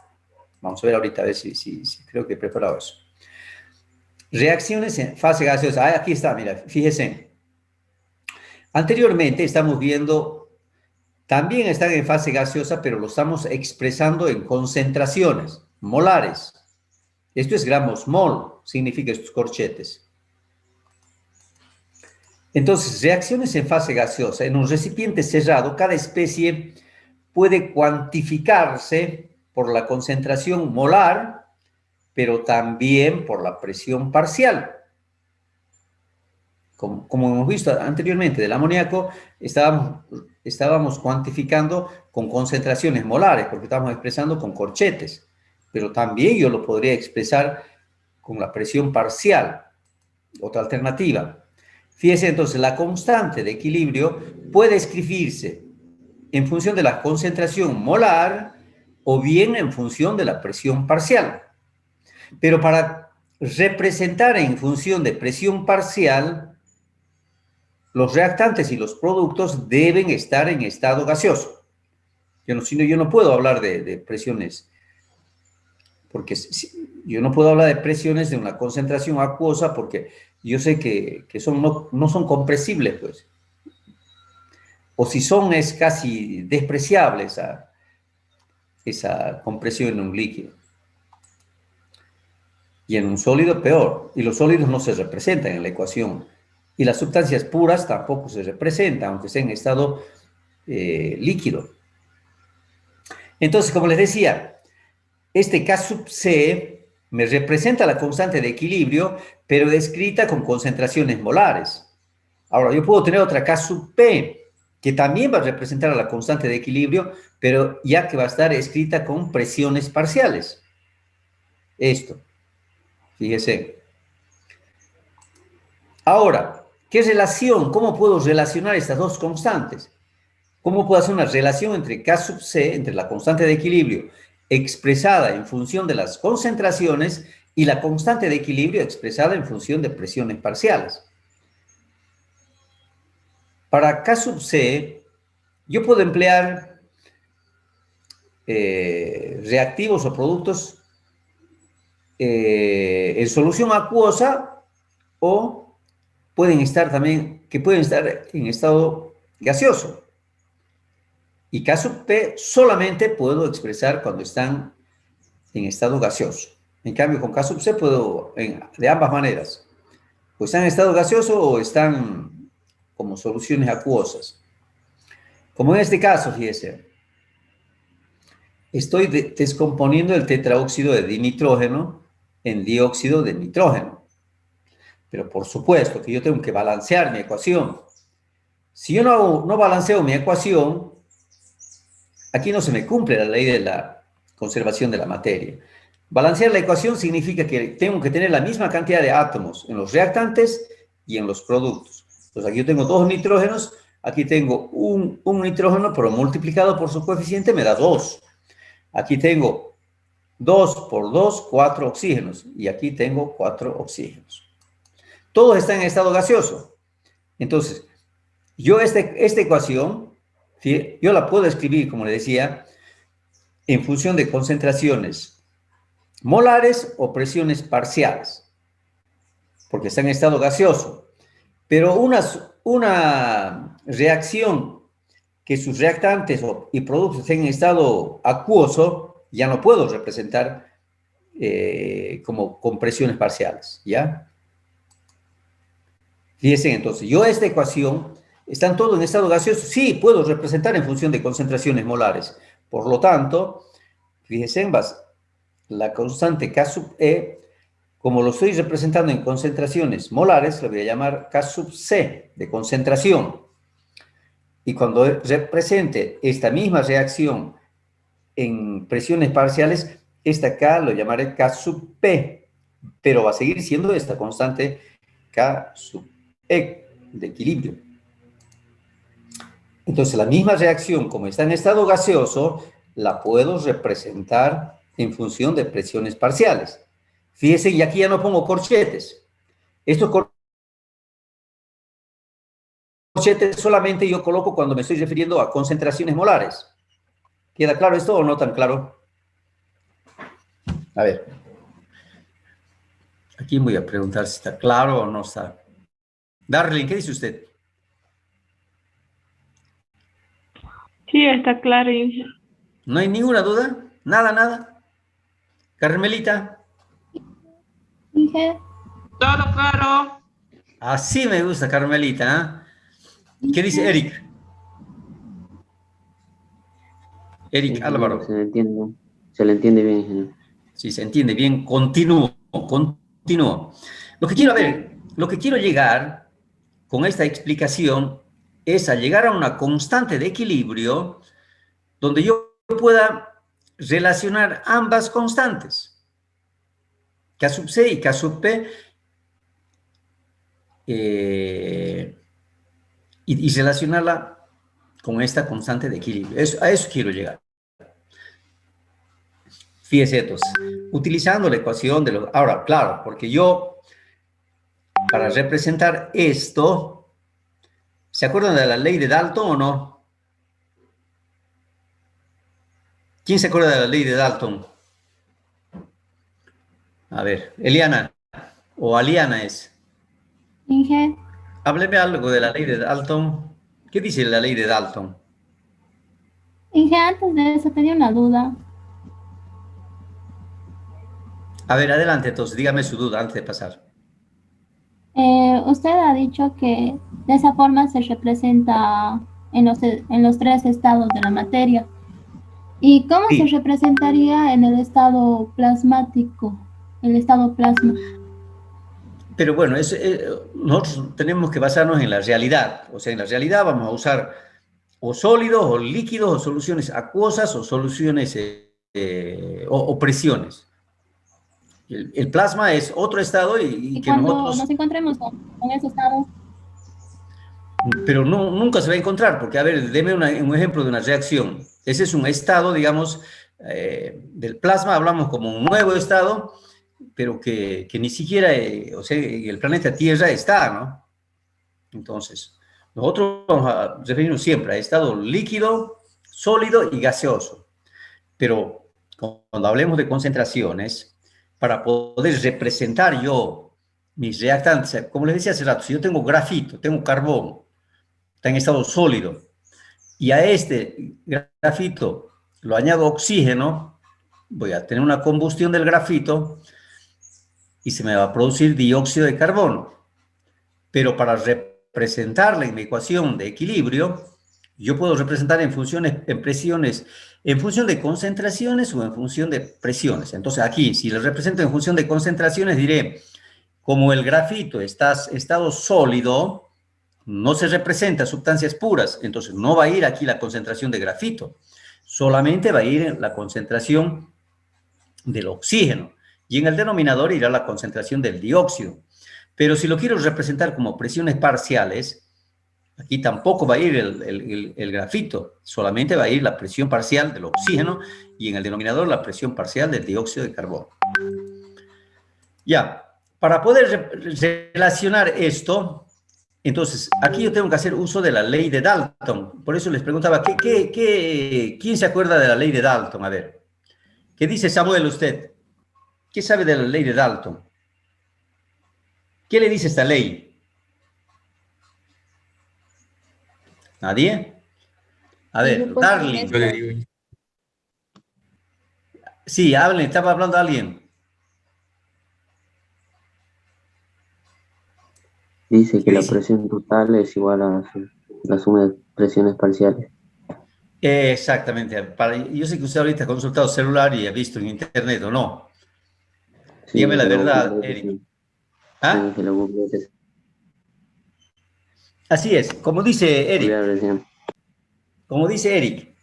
Speaker 1: Vamos a ver ahorita, a ver si creo que he preparado eso. Reacciones en fase gaseosa. Aquí está, mira, fíjense. Anteriormente estamos viendo, también están en fase gaseosa, pero lo estamos expresando en concentraciones molares. Esto es gramos mol, significa estos corchetes. Entonces, reacciones en fase gaseosa. En un recipiente cerrado, cada especie puede cuantificarse por la concentración molar, pero también por la presión parcial. Como hemos visto anteriormente, del amoníaco estábamos cuantificando con concentraciones molares, porque estábamos expresando con corchetes, pero también yo lo podría expresar con la presión parcial, otra alternativa. Fíjense entonces, la constante de equilibrio puede escribirse en función de la concentración molar o bien en función de la presión parcial. Pero para representar en función de presión parcial, los reactantes y los productos deben estar en estado gaseoso. Yo no puedo hablar de presiones, porque yo no puedo hablar de presiones de una concentración acuosa porque yo sé que no son compresibles, pues. O si son, es casi despreciable esa compresión en un líquido. Y en un sólido peor. Y los sólidos no se representan en la ecuación. Y las sustancias puras tampoco se representan, aunque sea en estado líquido. Entonces, como les decía, este K sub C me representa la constante de equilibrio, pero descrita con concentraciones molares. Ahora, yo puedo tener otra K sub P, que también va a representar a la constante de equilibrio, pero ya que va a estar escrita con presiones parciales. Esto. Fíjese. Ahora, ¿qué relación? ¿Cómo puedo relacionar estas dos constantes? ¿Cómo puedo hacer una relación entre K sub C, entre la constante de equilibrio expresada en función de las concentraciones y la constante de equilibrio expresada en función de presiones parciales? Para K sub C, yo puedo emplear reactivos o productos en solución acuosa o pueden estar en estado gaseoso. Y K sub P solamente puedo expresar cuando están en estado gaseoso. En cambio, con K sub C puedo de ambas maneras. O están en estado gaseoso o están como soluciones acuosas. Como en este caso, fíjese. Estoy descomponiendo el tetraóxido de dinitrógeno en dióxido de nitrógeno. Pero por supuesto que yo tengo que balancear mi ecuación. Si yo no balanceo mi ecuación, aquí no se me cumple la ley de la conservación de la materia. Balancear la ecuación significa que tengo que tener la misma cantidad de átomos en los reactantes y en los productos. Entonces aquí yo tengo 2 nitrógenos, aquí tengo un nitrógeno, pero multiplicado por su coeficiente me da 2. Aquí tengo 2 por 2, 4 oxígenos. Y aquí tengo 4 oxígenos. Todos están en estado gaseoso. Entonces, yo esta ecuación, ¿sí?, yo la puedo escribir, como le decía, en función de concentraciones molares o presiones parciales, porque está en estado gaseoso. Pero una reacción que sus reactantes y productos estén en estado acuoso, ya no puedo representar como con presiones parciales, ¿ya? Fíjense, entonces, yo esta ecuación, ¿están todos en estado gaseoso? Sí, puedo representar en función de concentraciones molares. Por lo tanto, fíjense, la constante K sub E, como lo estoy representando en concentraciones molares, lo voy a llamar K sub C, de concentración. Y cuando represente esta misma reacción en presiones parciales, esta K lo llamaré K sub P, pero va a seguir siendo esta constante K sub E, de equilibrio. Entonces, la misma reacción, como está en estado gaseoso, la puedo representar en función de presiones parciales. Fíjense, y aquí ya no pongo corchetes. Estos corchetes solamente yo coloco cuando me estoy refiriendo a concentraciones molares. ¿Queda claro esto o no tan claro? A ver. Aquí voy a preguntar si está claro o no está. Darling, ¿qué dice usted?
Speaker 6: Sí, está claro, Inge.
Speaker 1: ¿No hay ninguna duda? Nada, nada. Carmelita.
Speaker 2: Inge.
Speaker 5: Todo claro.
Speaker 1: Así me gusta, Carmelita. ¿Eh? ¿Qué dice Eric? Eric Álvaro.
Speaker 7: Se le entiende bien, ingeniero.
Speaker 1: Sí, se entiende bien. Continúo. Lo que quiero llegar con esta explicación es a llegar a una constante de equilibrio donde yo pueda relacionar ambas constantes, K sub C y K sub P, y relacionarla con esta constante de equilibrio. A eso quiero llegar. Fíjese, entonces, utilizando la ecuación de los... Ahora, claro, porque yo, para representar esto, ¿se acuerdan de la ley de Dalton o no? ¿Quién se acuerda de la ley de Dalton? A ver, Eliana, o Aliana es.
Speaker 2: Inge.
Speaker 1: Hábleme algo de la ley de Dalton. ¿Qué dice la ley de Dalton?
Speaker 2: Inge, antes de eso tenía una duda.
Speaker 1: A ver, adelante, entonces, dígame su duda antes de pasar.
Speaker 2: Usted ha dicho que de esa forma se representa en los 3 estados de la materia. ¿Y cómo
Speaker 1: Sí.
Speaker 2: se representaría en el estado plasmático, el estado plasma?
Speaker 1: Pero bueno, nosotros tenemos que basarnos en la realidad. O sea, en la realidad vamos a usar o sólidos, o líquidos, o soluciones acuosas, o soluciones o presiones. El plasma es otro estado y que
Speaker 2: cuando
Speaker 1: nosotros...
Speaker 2: nos encontremos con ese estado.
Speaker 1: pero no, nunca se va a encontrar, porque, a ver, deme un ejemplo de una reacción. Ese es un estado, digamos, del plasma, hablamos como un nuevo estado, pero que ni siquiera, o sea, en el planeta Tierra está, ¿no? Entonces, nosotros vamos a referirnos siempre a estado líquido, sólido y gaseoso. Pero cuando hablemos de concentraciones, para poder representar yo mis reactantes, como les decía hace rato, si yo tengo grafito, tengo carbón, está en estado sólido, y a este grafito lo añado oxígeno, voy a tener una combustión del grafito y se me va a producir dióxido de carbono. Pero para representarla en mi ecuación de equilibrio, yo puedo representar en presiones, en función de concentraciones o en función de presiones. Entonces aquí, si lo represento en función de concentraciones, diré, como el grafito está en estado sólido, no se representa sustancias puras, entonces no va a ir aquí la concentración de grafito, solamente va a ir la concentración del oxígeno, y en el denominador irá la concentración del dióxido. Pero si lo quiero representar como presiones parciales, aquí tampoco va a ir el grafito, solamente va a ir la presión parcial del oxígeno y en el denominador la presión parcial del dióxido de carbono. Ya, para poder relacionar esto, entonces aquí yo tengo que hacer uso de la ley de Dalton. Por eso les preguntaba, ¿quién se acuerda de la ley de Dalton? A ver, ¿qué dice Samuel usted? ¿Qué sabe de la ley de Dalton? ¿Qué le dice esta ley? ¿Nadie? A ver, Darling.
Speaker 8: Yo le digo.
Speaker 1: Sí, hablen, estaba hablando alguien.
Speaker 7: Dice que la presión total es igual a la suma de presiones parciales.
Speaker 1: Exactamente. Yo sé que usted ahorita ha consultado celular y ha visto en internet, ¿o no? Sí, dígame la verdad, Eric. ¿Ah? Sí, así es, como dice Eric. Como dice Eric,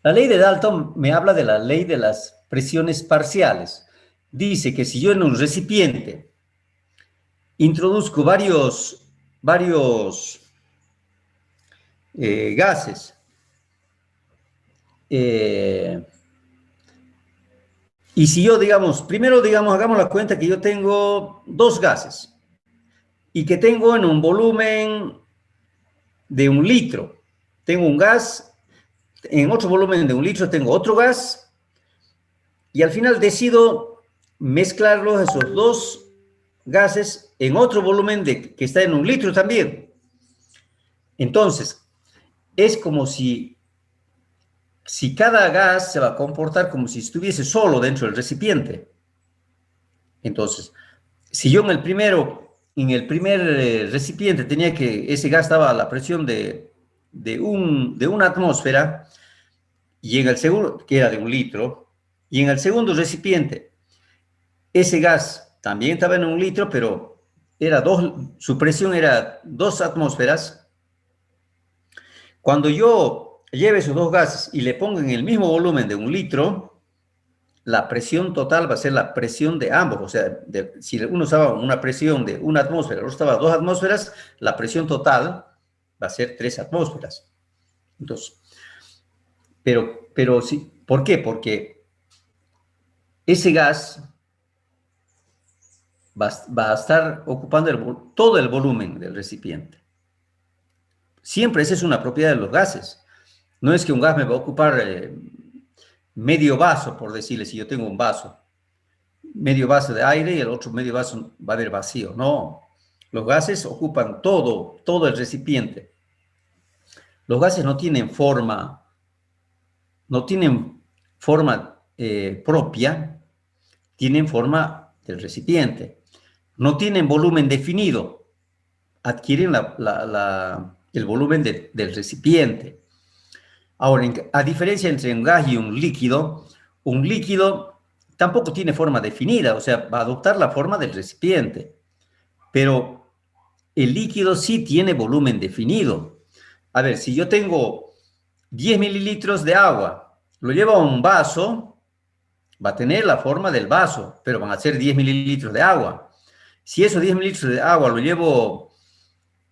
Speaker 1: la ley de Dalton me habla de la ley de las presiones parciales. Dice que si yo en un recipiente introduzco varios gases, y si yo, primero, hagamos la cuenta que yo tengo 2 gases y que tengo en un volumen de 1 litro. Tengo un gas, en otro volumen de 1 litro tengo otro gas y al final decido mezclarlos, esos 2 gases, en otro volumen que está en 1 litro también. Entonces, es como si cada gas se va a comportar como si estuviese solo dentro del recipiente. Entonces, si yo en el primer recipiente tenía ese gas estaba a la presión de una atmósfera, y en el segundo, que era de 1 litro, y en el segundo recipiente, ese gas también estaba en 1 litro, pero su presión era 2 atmósferas. Cuando yo lleve esos 2 gases y le pongo en el mismo volumen de 1 litro, la presión total va a ser la presión de ambos. O sea, si uno estaba una presión de 1 atmósfera, otro estaba 2 atmósferas, la presión total va a ser 3 atmósferas. Entonces, pero sí, ¿por qué? Porque ese gas va a estar ocupando todo el volumen del recipiente. Siempre esa es una propiedad de los gases. No es que un gas me va a ocupar medio vaso, por decirle, si yo tengo un vaso, medio vaso de aire y el otro medio vaso va a haber vacío. No, los gases ocupan todo el recipiente. Los gases no tienen forma propia, tienen forma del recipiente. No tienen volumen definido, adquieren el volumen del recipiente. Ahora, a diferencia entre un gas y un líquido tampoco tiene forma definida, o sea, va a adoptar la forma del recipiente. Pero el líquido sí tiene volumen definido. A ver, si yo tengo 10 mililitros de agua, lo llevo a un vaso, va a tener la forma del vaso, pero van a ser 10 mililitros de agua. Si esos 10 mililitros de agua lo llevo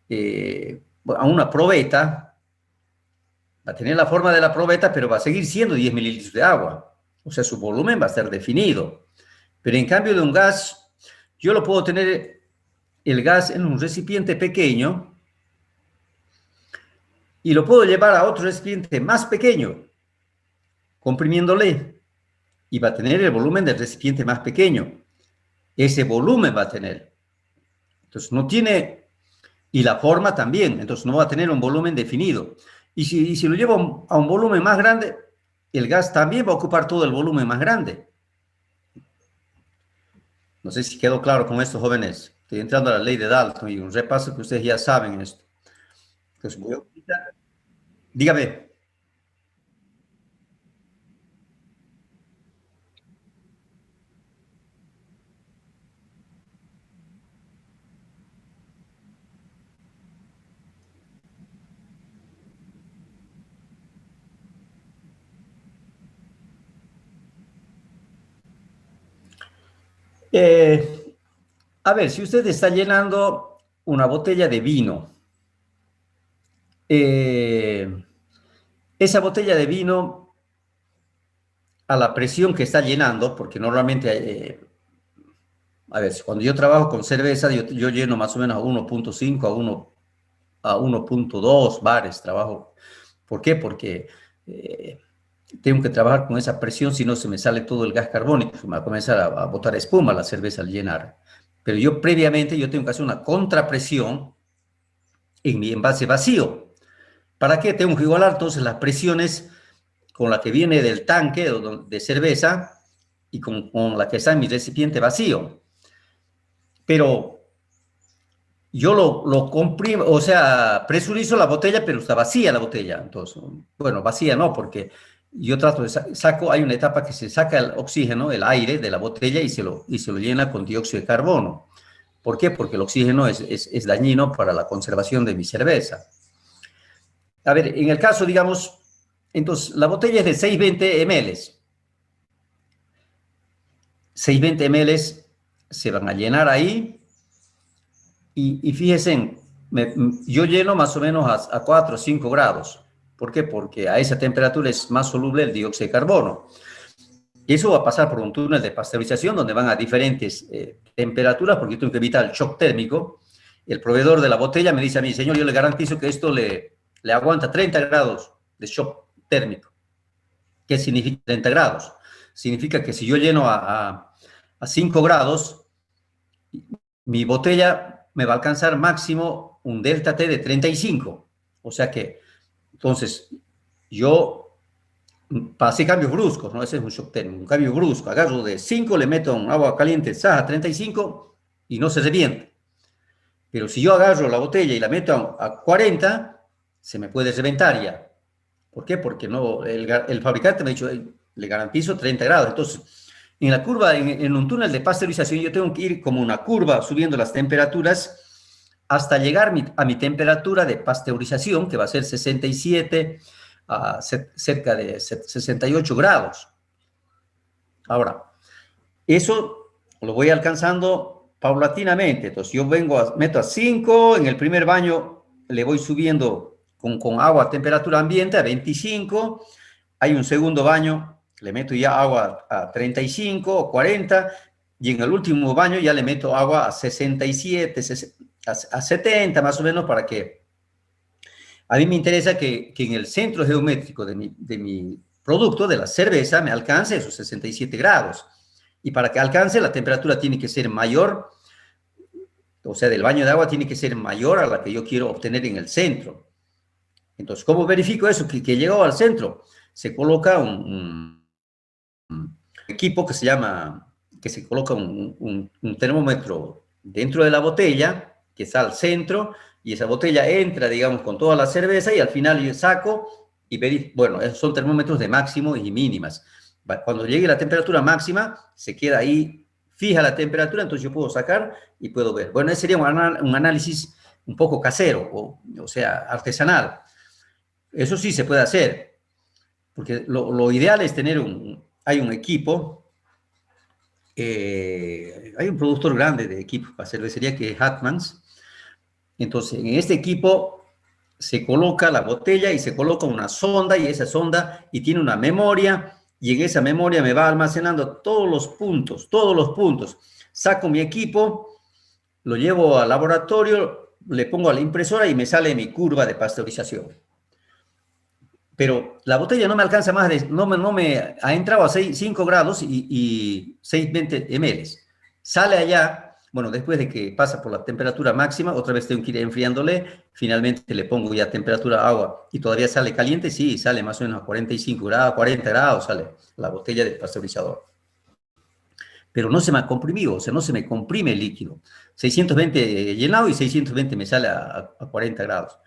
Speaker 1: a una probeta, va a tener la forma de la probeta, pero va a seguir siendo 10 mililitros de agua. O sea, su volumen va a estar definido. Pero en cambio de un gas, yo lo puedo tener el gas en un recipiente pequeño y lo puedo llevar a otro recipiente más pequeño, comprimiéndole, y va a tener el volumen del recipiente más pequeño. Ese volumen va a tener. Entonces, no tiene, y la forma también, entonces no va a tener un volumen definido. Y si lo llevo a un volumen más grande, el gas también va a ocupar todo el volumen más grande. No sé si quedó claro con esto, jóvenes. Estoy entrando a la ley de Dalton y un repaso que ustedes ya saben esto. Entonces, voy a quitar. Dígame. A ver, si usted está llenando una botella de vino, esa botella de vino, a la presión que está llenando, porque normalmente, a ver, cuando yo trabajo con cerveza, yo lleno más o menos a 1.5 a 1.2 bares, trabajo. ¿Por qué? Porque tengo que trabajar con esa presión, si no se me sale todo el gas carbónico, me va a comenzar a botar espuma la cerveza al llenar. Pero yo previamente, yo tengo que hacer una contrapresión en mi envase vacío. ¿Para qué? Tengo que igualar entonces las presiones con la que viene del tanque de cerveza y con la que está en mi recipiente vacío. Pero yo lo comprimo, o sea, presurizo la botella, pero está vacía la botella. Entonces, bueno, vacía no, porque yo trato de hay una etapa que se saca el oxígeno, el aire de la botella y se lo llena con dióxido de carbono. ¿Por qué? Porque el oxígeno es dañino para la conservación de mi cerveza. A ver, en el caso, digamos, entonces, la botella es de 620 ml. 620 ml se van a llenar ahí. Y fíjense, yo lleno más o menos a 4 o 5 grados. ¿Por qué? Porque a esa temperatura es más soluble el dióxido de carbono. Y eso va a pasar por un túnel de pasteurización donde van a diferentes temperaturas, porque yo tengo que evitar el shock térmico. El proveedor de la botella me dice a mí, señor, yo le garantizo que esto le aguanta 30 grados de shock térmico. ¿Qué significa 30 grados? Significa que si yo lleno a 5 grados, mi botella me va a alcanzar máximo un delta T de 35. O sea que, entonces, yo pasé cambios bruscos, ¿no? Ese es un shock térmico, un cambio brusco. Agarro de 5, le meto en agua caliente, a 35 y no se revienta. Pero si yo agarro la botella y la meto a 40, se me puede reventar ya. ¿Por qué? Porque no, el fabricante me ha dicho, le garantizo 30 grados. Entonces, en la curva, en un túnel de pasteurización, yo tengo que ir como una curva subiendo las temperaturas hasta llegar a mi temperatura de pasteurización, que va a ser 67 a cerca de 68 grados. Ahora, eso lo voy alcanzando paulatinamente. Entonces, yo meto a 5, en el primer baño le voy subiendo con agua a temperatura ambiente a 25, hay un segundo baño, le meto ya agua a 35 o 40, y en el último baño ya le meto agua a 67, a 70 más o menos, para que a mí me interesa que en el centro geométrico de mi producto, de la cerveza, me alcance esos 67 grados. Y para que alcance, la temperatura tiene que ser mayor, o sea, del baño de agua tiene que ser mayor a la que yo quiero obtener en el centro. Entonces, ¿cómo verifico eso? Que llegó al centro. Se coloca un equipo que se coloca un termómetro dentro de la botella, que está al centro, y esa botella entra, digamos, con toda la cerveza, y al final yo saco y verifico. Bueno, esos son termómetros de máximo y mínimas. Cuando llegue la temperatura máxima, se queda ahí fija la temperatura, entonces yo puedo sacar y puedo ver. Bueno, ese sería un análisis un poco casero, o sea, artesanal. Eso sí se puede hacer, porque lo ideal es tener hay un equipo, hay un productor grande de equipos para cervecería que es Hatmans, Entonces, en este equipo se coloca la botella y se coloca una sonda, y esa sonda y tiene una memoria, y en esa memoria me va almacenando todos los puntos, todos los puntos. Saco mi equipo, lo llevo al laboratorio, le pongo a la impresora y me sale mi curva de pasteurización. Pero la botella no me alcanza más de, no me ha entrado a 5 grados y 620 ml. Sale allá, bueno, después de que pasa por la temperatura máxima, otra vez tengo que ir enfriándole, finalmente le pongo ya temperatura agua y todavía sale caliente, sí, sale más o menos a 45 grados, 40 grados sale la botella del pasteurizador. Pero no se me ha comprimido, o sea, no se me comprime el líquido. 620 llenado y 620 me sale a 40 grados.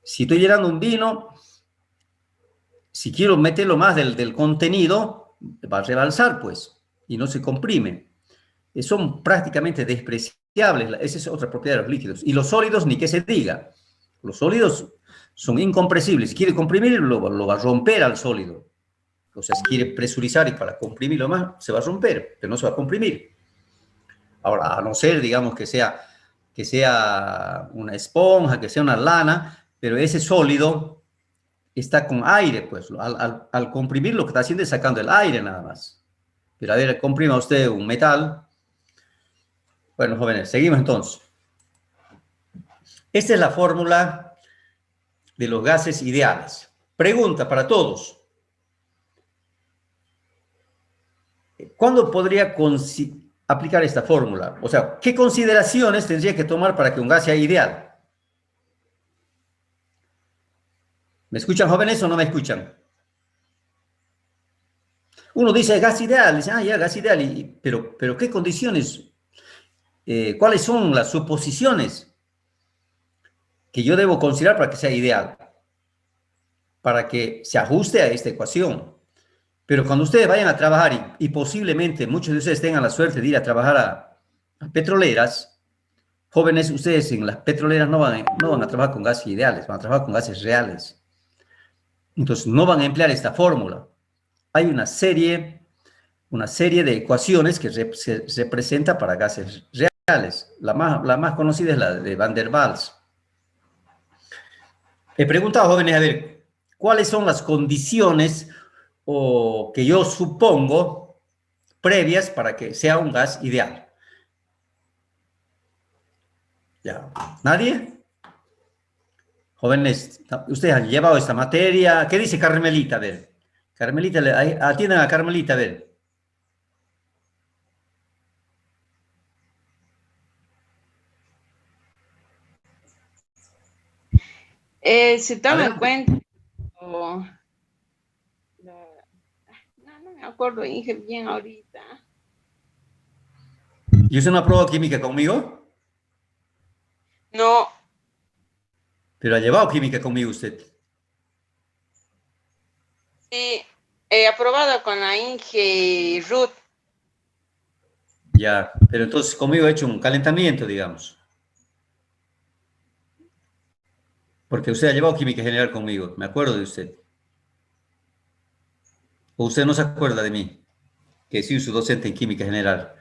Speaker 1: Si estoy llenando un vino, si quiero meterlo más del contenido, va a rebalsar, pues, y no se comprime. Son prácticamente despreciables, esa es otra propiedad de los líquidos. Y los sólidos, ni que se diga. Los sólidos son incompresibles. Si quiere comprimir, lo va a romper al sólido. O sea, si quiere presurizar y para comprimirlo más, se va a romper, pero no se va a comprimir. Ahora, a no ser, digamos, que sea una esponja, que sea una lana, pero ese sólido está con aire, pues, al comprimir lo que está haciendo es sacando el aire nada más. Pero a ver, comprima usted un metal. Bueno, jóvenes, seguimos entonces. Esta es la fórmula de los gases ideales. Pregunta para todos. ¿Cuándo podría aplicar esta fórmula? O sea, ¿qué consideraciones tendría que tomar para que un gas sea ideal? ¿Me escuchan, jóvenes, o no me escuchan? Uno dice gas ideal, dice, ya, gas ideal, pero ¿qué condiciones? ¿Cuáles son las suposiciones que yo debo considerar para que sea ideal? Para que se ajuste a esta ecuación. Pero cuando ustedes vayan a trabajar, y posiblemente muchos de ustedes tengan la suerte de ir a trabajar a petroleras, jóvenes, ustedes en las petroleras no van a trabajar con gases ideales, van a trabajar con gases reales. Entonces, no van a emplear esta fórmula. Hay una serie de ecuaciones que se presenta para gases reales. La más conocida es la de Van der Waals. He preguntado, jóvenes, a ver, ¿cuáles son las condiciones que yo supongo previas para que sea un gas ideal? ¿Ya? ¿Nadie? Jóvenes, ustedes han llevado esta materia. ¿Qué dice Carmelita? A ver. Carmelita, atiendan a Carmelita, a ver.
Speaker 5: Se toma en cuenta. No me acuerdo, Inge, bien ahorita.
Speaker 1: ¿Y usted no aprobó química conmigo?
Speaker 5: No.
Speaker 1: Pero ha llevado química conmigo usted.
Speaker 5: Sí, he aprobado con la Inge Ruth.
Speaker 1: Ya, pero entonces conmigo ha hecho un calentamiento, digamos. Porque usted ha llevado química general conmigo, me acuerdo de usted. ¿O usted no se acuerda de mí? Que soy su docente en química general.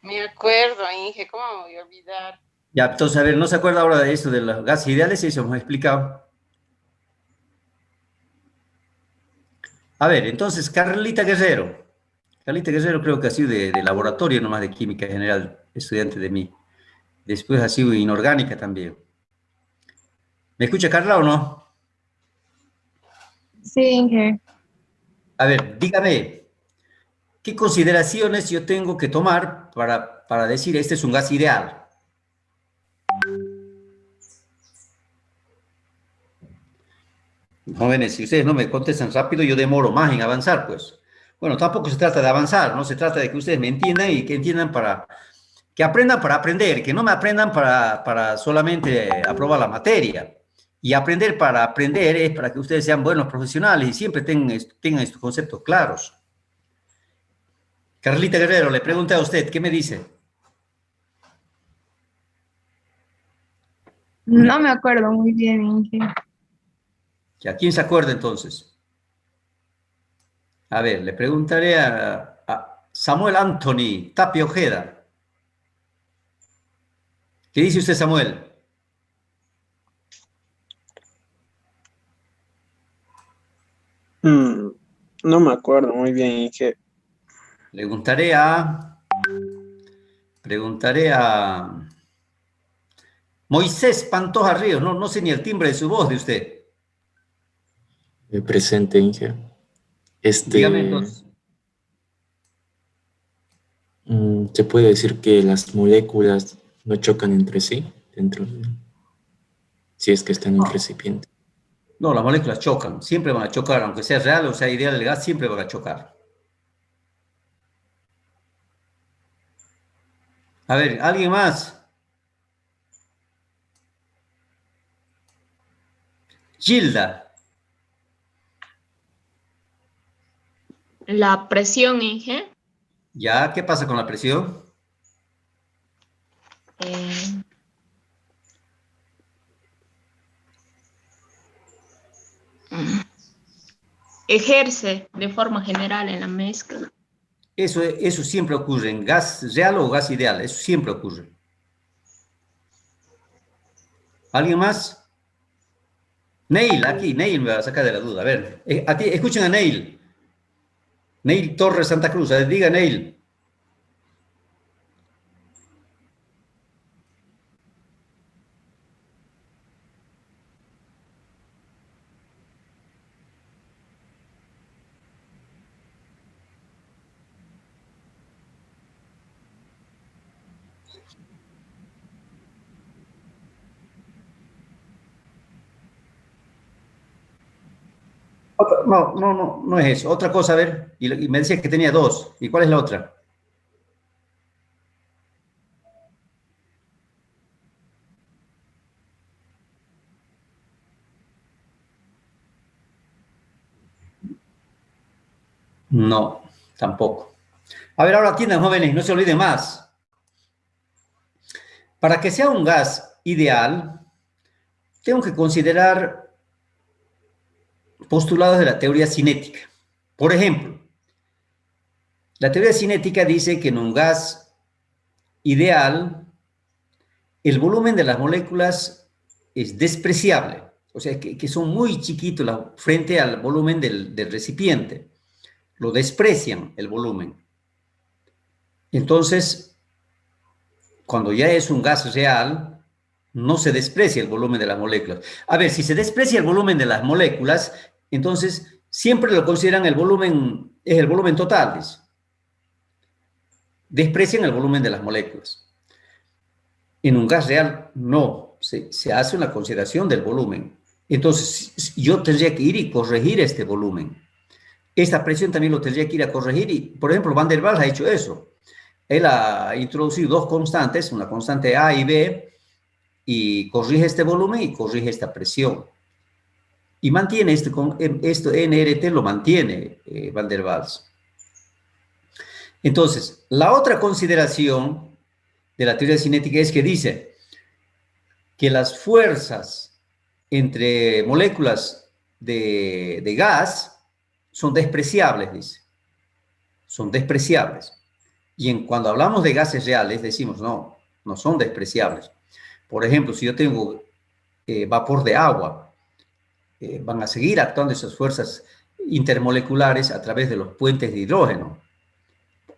Speaker 5: Me acuerdo, Inge, ¿cómo me voy a olvidar?
Speaker 1: Ya, entonces, a ver, ¿no se acuerda ahora de eso de los gases ideales? Eso hemos explicado. A ver, entonces, Carlita Guerrero. Carlita Guerrero creo que ha sido de laboratorio nomás de química general, estudiante de mí. Después ha sido inorgánica también. ¿Me escucha Carla o no?
Speaker 3: Sí, Inge.
Speaker 1: A ver, dígame, ¿qué consideraciones yo tengo que tomar para decir este es un gas ideal? Jóvenes, si ustedes no me contestan rápido, yo demoro más en avanzar, pues. Bueno, tampoco se trata de avanzar, no se trata de que ustedes me entiendan y que entiendan que aprendan para aprender, que no me aprendan para solamente aprobar la materia. Y aprender para aprender es para que ustedes sean buenos profesionales y siempre tengan estos conceptos claros. Carlita Guerrero, le pregunté a usted, ¿qué me dice?
Speaker 3: No me acuerdo muy bien, Inge.
Speaker 1: ¿A quién se acuerda entonces? A ver, le preguntaré a Samuel Anthony Tapia Ojeda. ¿Qué dice usted, Samuel?
Speaker 10: No me acuerdo muy bien, Inge.
Speaker 1: Preguntaré a Moisés Pantoja Ríos. No sé ni el timbre de su voz de usted.
Speaker 11: Presente, Inge.
Speaker 1: Dígame entonces.
Speaker 11: Se puede decir que las moléculas no chocan entre sí si es que está en un recipiente.
Speaker 1: No, las moléculas chocan, siempre van a chocar, aunque sea real o sea ideal el gas, siempre van a chocar. A ver, ¿alguien más? Gilda.
Speaker 9: La presión, Inge.
Speaker 1: ¿Ya? ¿Qué pasa con la presión?
Speaker 9: Ejerce de forma general en la mezcla.
Speaker 1: Eso siempre ocurre en gas real o gas ideal, eso siempre ocurre. ¿Alguien más? Neil, aquí, Neil me va a sacar de la duda. A ver, escuchen a Neil. Neil Torres Santa Cruz, a ver, diga Neil. No es eso. Otra cosa, a ver, y me decía que tenía dos. ¿Y cuál es la otra? No, tampoco. A ver, ahora atiendan, jóvenes, no se olviden más. Para que sea un gas ideal, tengo que considerar postulados de la teoría cinética. Por ejemplo, la teoría cinética dice que en un gas ideal, el volumen de las moléculas es despreciable, o sea, que son muy chiquitos frente al volumen del recipiente. Lo desprecian el volumen. Entonces, cuando ya es un gas real, no se desprecia el volumen de las moléculas. A ver, si se desprecia el volumen de las moléculas, entonces siempre lo consideran es el volumen total, dice. Desprecian el volumen de las moléculas. En un gas real, no, se hace una consideración del volumen. Entonces, yo tendría que ir y corregir este volumen. Esta presión también lo tendría que ir a corregir y, por ejemplo, Van der Waals ha hecho eso. Él ha introducido dos constantes, una constante A y B, y corrige este volumen y corrige esta presión. Y mantiene esto NRT lo mantiene Van der Waals. Entonces, la otra consideración de la teoría cinética es que dice que las fuerzas entre moléculas de gas son despreciables, dice. Son despreciables. Y cuando hablamos de gases reales, decimos, no son despreciables. Por ejemplo, si yo tengo vapor de agua, van a seguir actuando esas fuerzas intermoleculares a través de los puentes de hidrógeno,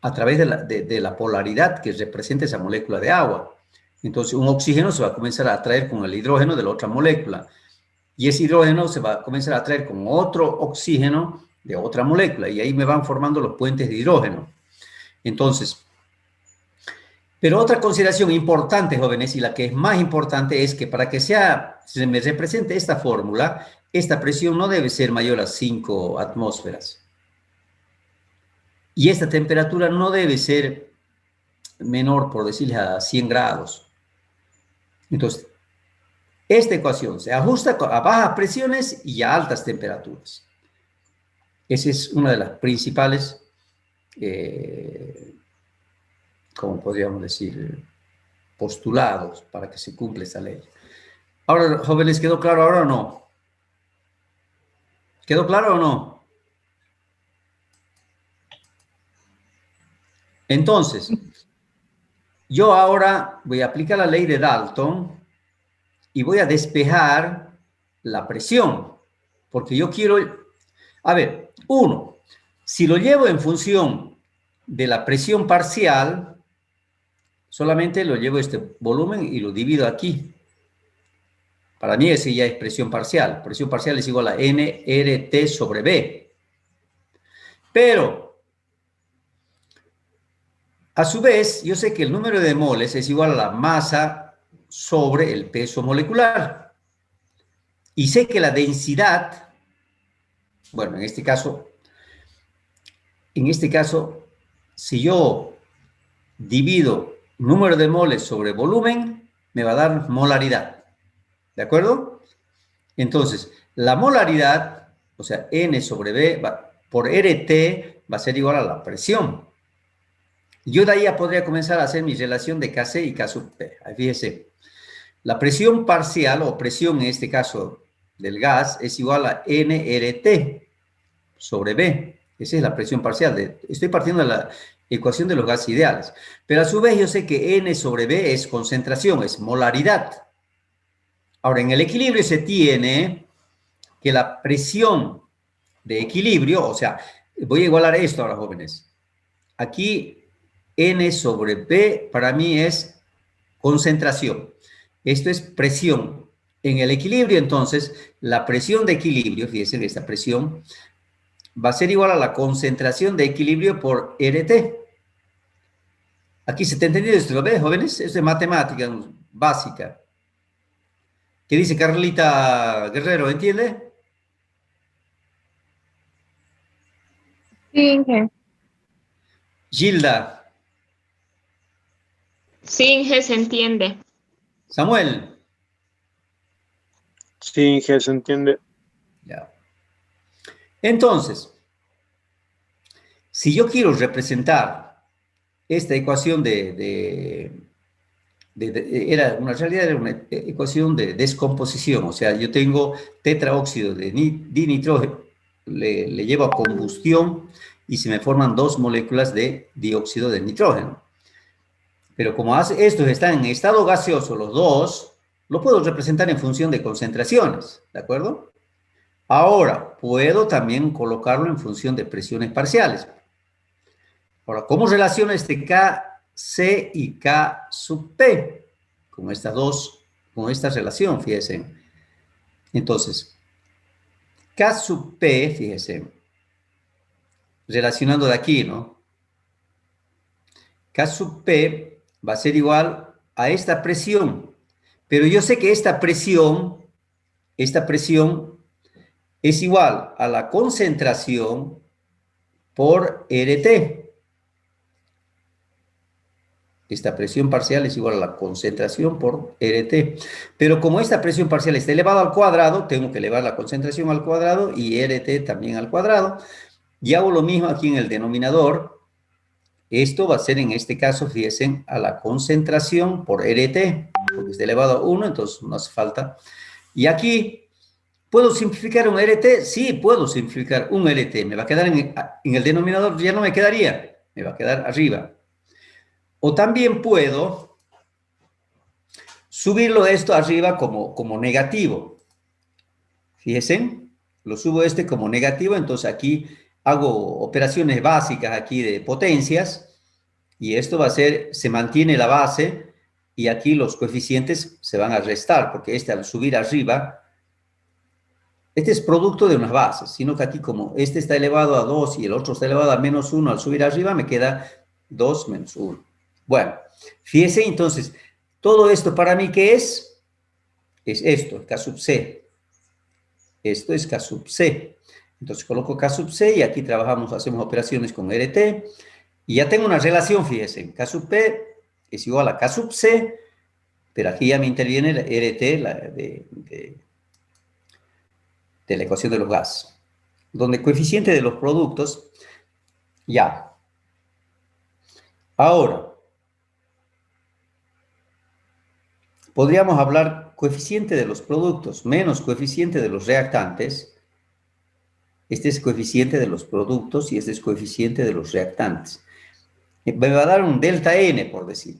Speaker 1: a través de la polaridad que representa esa molécula de agua. Entonces, un oxígeno se va a comenzar a atraer con el hidrógeno de la otra molécula, y ese hidrógeno se va a comenzar a atraer con otro oxígeno de otra molécula, y ahí me van formando los puentes de hidrógeno. Entonces, pero otra consideración importante, jóvenes, y la que es más importante es que para que se me represente esta fórmula, esta presión no debe ser mayor a 5 atmósferas. Y esta temperatura no debe ser menor, por decirles, a 100 grados. Entonces, esta ecuación se ajusta a bajas presiones y a altas temperaturas. Esa es una de las principales, como podríamos decir, postulados para que se cumpla esta ley. Ahora, jóvenes, ¿quedó claro ahora o no? ¿Quedó claro o no? Entonces, yo ahora voy a aplicar la ley de Dalton y voy a despejar la presión, porque yo quiero, a ver, uno, si lo llevo en función de la presión parcial, solamente lo llevo este volumen y lo divido aquí. Para mí ese ya es presión parcial. Presión parcial es igual a nRT sobre B. Pero, a su vez, yo sé que el número de moles es igual a la masa sobre el peso molecular. Y sé que la densidad, bueno, en este caso, si yo divido número de moles sobre volumen, me va a dar molaridad. ¿De acuerdo? Entonces, la molaridad, o sea, N sobre B por RT va a ser igual a la presión. Yo de ahí ya podría comenzar a hacer mi relación de Kc y K sub P. Ahí fíjese, la presión parcial, o presión en este caso del gas, es igual a nRT sobre B. Esa es la presión parcial. Estoy partiendo de la ecuación de los gases ideales. Pero a su vez yo sé que N sobre B es concentración, es molaridad. Ahora, en el equilibrio se tiene que la presión de equilibrio, o sea, voy a igualar esto ahora, jóvenes. Aquí N sobre B para mí es concentración. Esto es presión. En el equilibrio, entonces, la presión de equilibrio, fíjense, esta presión va a ser igual a la concentración de equilibrio por RT. Aquí se te ha entendido esto, ¿lo ves, jóvenes? Esto es matemática básica. ¿Qué dice Carlita Guerrero? ¿Entiende?
Speaker 3: Sí, Inge.
Speaker 1: Gilda.
Speaker 9: Sí, Inge, se entiende.
Speaker 1: Samuel.
Speaker 10: Sí, Inge, se entiende.
Speaker 1: Ya. Entonces, si yo quiero representar esta ecuación era una ecuación de descomposición, o sea, yo tengo tetraóxido de dinitrógeno, le llevo a combustión y se me forman dos moléculas de dióxido de nitrógeno. Pero como estos están en estado gaseoso, los dos, lo puedo representar en función de concentraciones, ¿de acuerdo? Ahora, puedo también colocarlo en función de presiones parciales. Ahora, ¿cómo relaciono este Kc y K sub P? Con esta relación, fíjense. Entonces, K sub P, fíjense, relacionando de aquí, ¿no? K sub P va a ser igual a esta presión. Pero yo sé que esta presión es igual a la concentración por RT. Esta presión parcial es igual a la concentración por RT. Pero como esta presión parcial está elevada al cuadrado, tengo que elevar la concentración al cuadrado y RT también al cuadrado. Y hago lo mismo aquí en el denominador. Esto va a ser en este caso, fíjense, a la concentración por RT, porque está elevado a 1, entonces no hace falta. Y aquí, ¿puedo simplificar un RT? Sí, puedo simplificar un RT. Me va a quedar en el denominador, ya no me quedaría, me va a quedar arriba. O también puedo subirlo esto arriba como negativo. Fíjense, lo subo como negativo, entonces aquí hago operaciones básicas aquí de potencias y esto va a ser, se mantiene la base y aquí los coeficientes se van a restar porque al subir arriba, este es producto de unas bases, sino que aquí como este está elevado a 2 y el otro está elevado a menos 1 al subir arriba, me queda 2 menos 1. Bueno, fíjense entonces, todo esto para mí, ¿qué es? Es esto, K sub C. Esto es K sub C. Entonces coloco K sub C y aquí hacemos operaciones con RT. Y ya tengo una relación, fíjense, K sub P es igual a K sub C, pero aquí ya me interviene la RT de la ecuación de los gases, donde el coeficiente de los productos, ya. Ahora, podríamos hablar coeficiente de los productos menos coeficiente de los reactantes. Este es coeficiente de los productos y este es coeficiente de los reactantes. Me va a dar un delta N, por decir.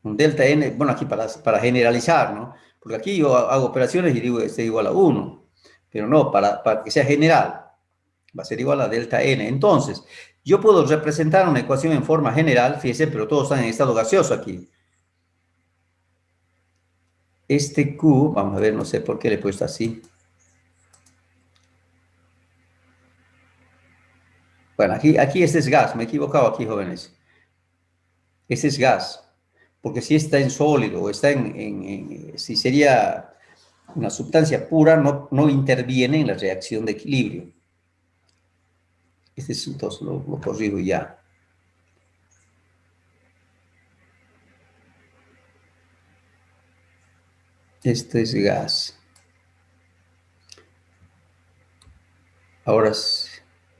Speaker 1: Un delta N, bueno, aquí para generalizar, ¿no? Porque aquí yo hago operaciones y digo este igual a 1, pero no, para que sea general, va a ser igual a delta N. Entonces, yo puedo representar una ecuación en forma general, fíjense, pero todos están en estado gaseoso aquí. Este Q, vamos a ver, no sé por qué le he puesto así. Bueno, aquí este es gas, me he equivocado aquí, jóvenes. Este es gas, porque si está en sólido o está si sería una sustancia pura, no interviene en la reacción de equilibrio. Este es, entonces lo corrijo ya. Este es gas. Ahora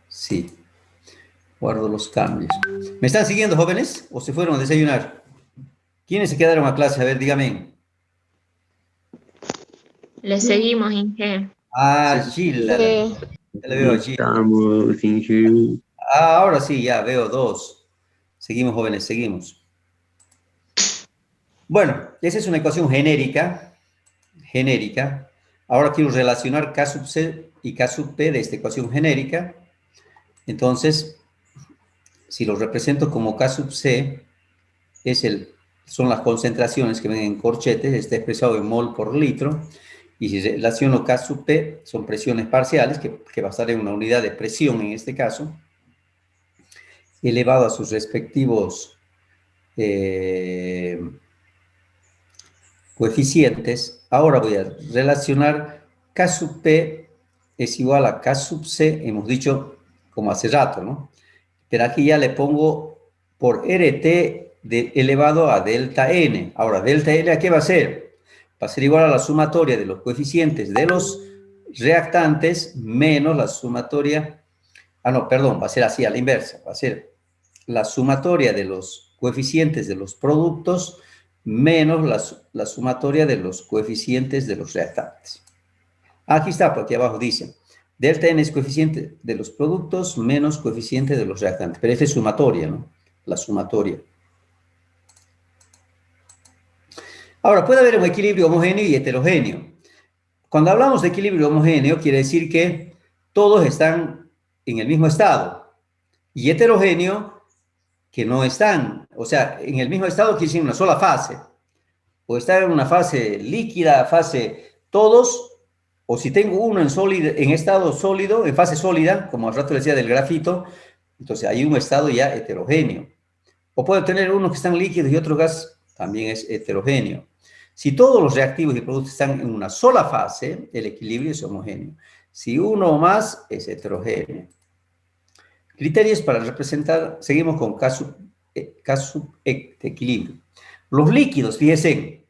Speaker 1: sí. Guardo los cambios. ¿Me están siguiendo, jóvenes? ¿O se fueron a desayunar? ¿Quiénes se quedaron a clase? A ver, dígame.
Speaker 9: Le seguimos, Inge.
Speaker 1: Ah, Gilda.
Speaker 3: Sí.
Speaker 1: Ya le veo a Gilda.
Speaker 7: Estamos, Inge.
Speaker 1: Ah, ahora sí, ya veo 2. Seguimos, jóvenes, seguimos. Bueno, esa es una ecuación genérica. Ahora quiero relacionar K sub C y K sub P de esta ecuación genérica. Entonces, si lo represento como K sub C, son las concentraciones que ven en corchetes, está expresado en mol por litro, y si relaciono K sub P, son presiones parciales, que va a estar en una unidad de presión en este caso, elevado a sus respectivos coeficientes. Ahora voy a relacionar K sub P es igual a K sub C, hemos dicho como hace rato, ¿no? Pero aquí ya le pongo por RT elevado a delta N. Ahora, delta N, ¿a qué va a ser? Va a ser igual a la sumatoria de los coeficientes de los reactantes menos la sumatoria... Ah, no, perdón, va a ser así, a la inversa. Va a ser la sumatoria de los coeficientes de los productos menos la sumatoria de los coeficientes de los reactantes. Aquí está, por aquí abajo dice... Delta N es coeficiente de los productos menos coeficiente de los reactantes. Pero esta es sumatoria, ¿no? La sumatoria. Ahora, puede haber un equilibrio homogéneo y heterogéneo. Cuando hablamos de equilibrio homogéneo, quiere decir que todos están en el mismo estado. Y heterogéneo, que no están. O sea, en el mismo estado quiere decir una sola fase. O estar en una fase líquida, fase todos... O si tengo uno en estado sólido, en fase sólida, como al rato decía del grafito, entonces hay un estado ya heterogéneo. O puedo tener unos que están líquidos y otro gas también es heterogéneo. Si todos los reactivos y productos están en una sola fase, el equilibrio es homogéneo. Si uno o más, es heterogéneo. Criterios para representar, seguimos con K sub E de equilibrio. Los líquidos, fíjense,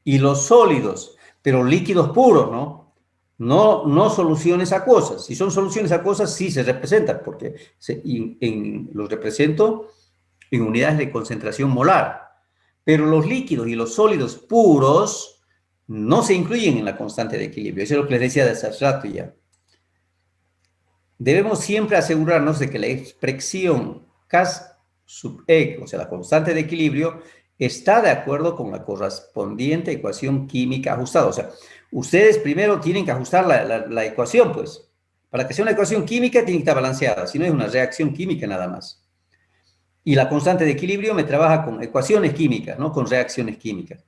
Speaker 1: y los sólidos, pero líquidos puros, ¿no? No soluciones acuosas. Si son soluciones acuosas, sí se representan, porque los represento en unidades de concentración molar. Pero los líquidos y los sólidos puros no se incluyen en la constante de equilibrio. Eso es lo que les decía de hace rato ya. Debemos siempre asegurarnos de que la expresión K sub E, o sea, la constante de equilibrio, está de acuerdo con la correspondiente ecuación química ajustada. O sea, ustedes primero tienen que ajustar la ecuación, pues. Para que sea una ecuación química tiene que estar balanceada, si no es una reacción química nada más. Y la constante de equilibrio me trabaja con ecuaciones químicas, no con reacciones químicas.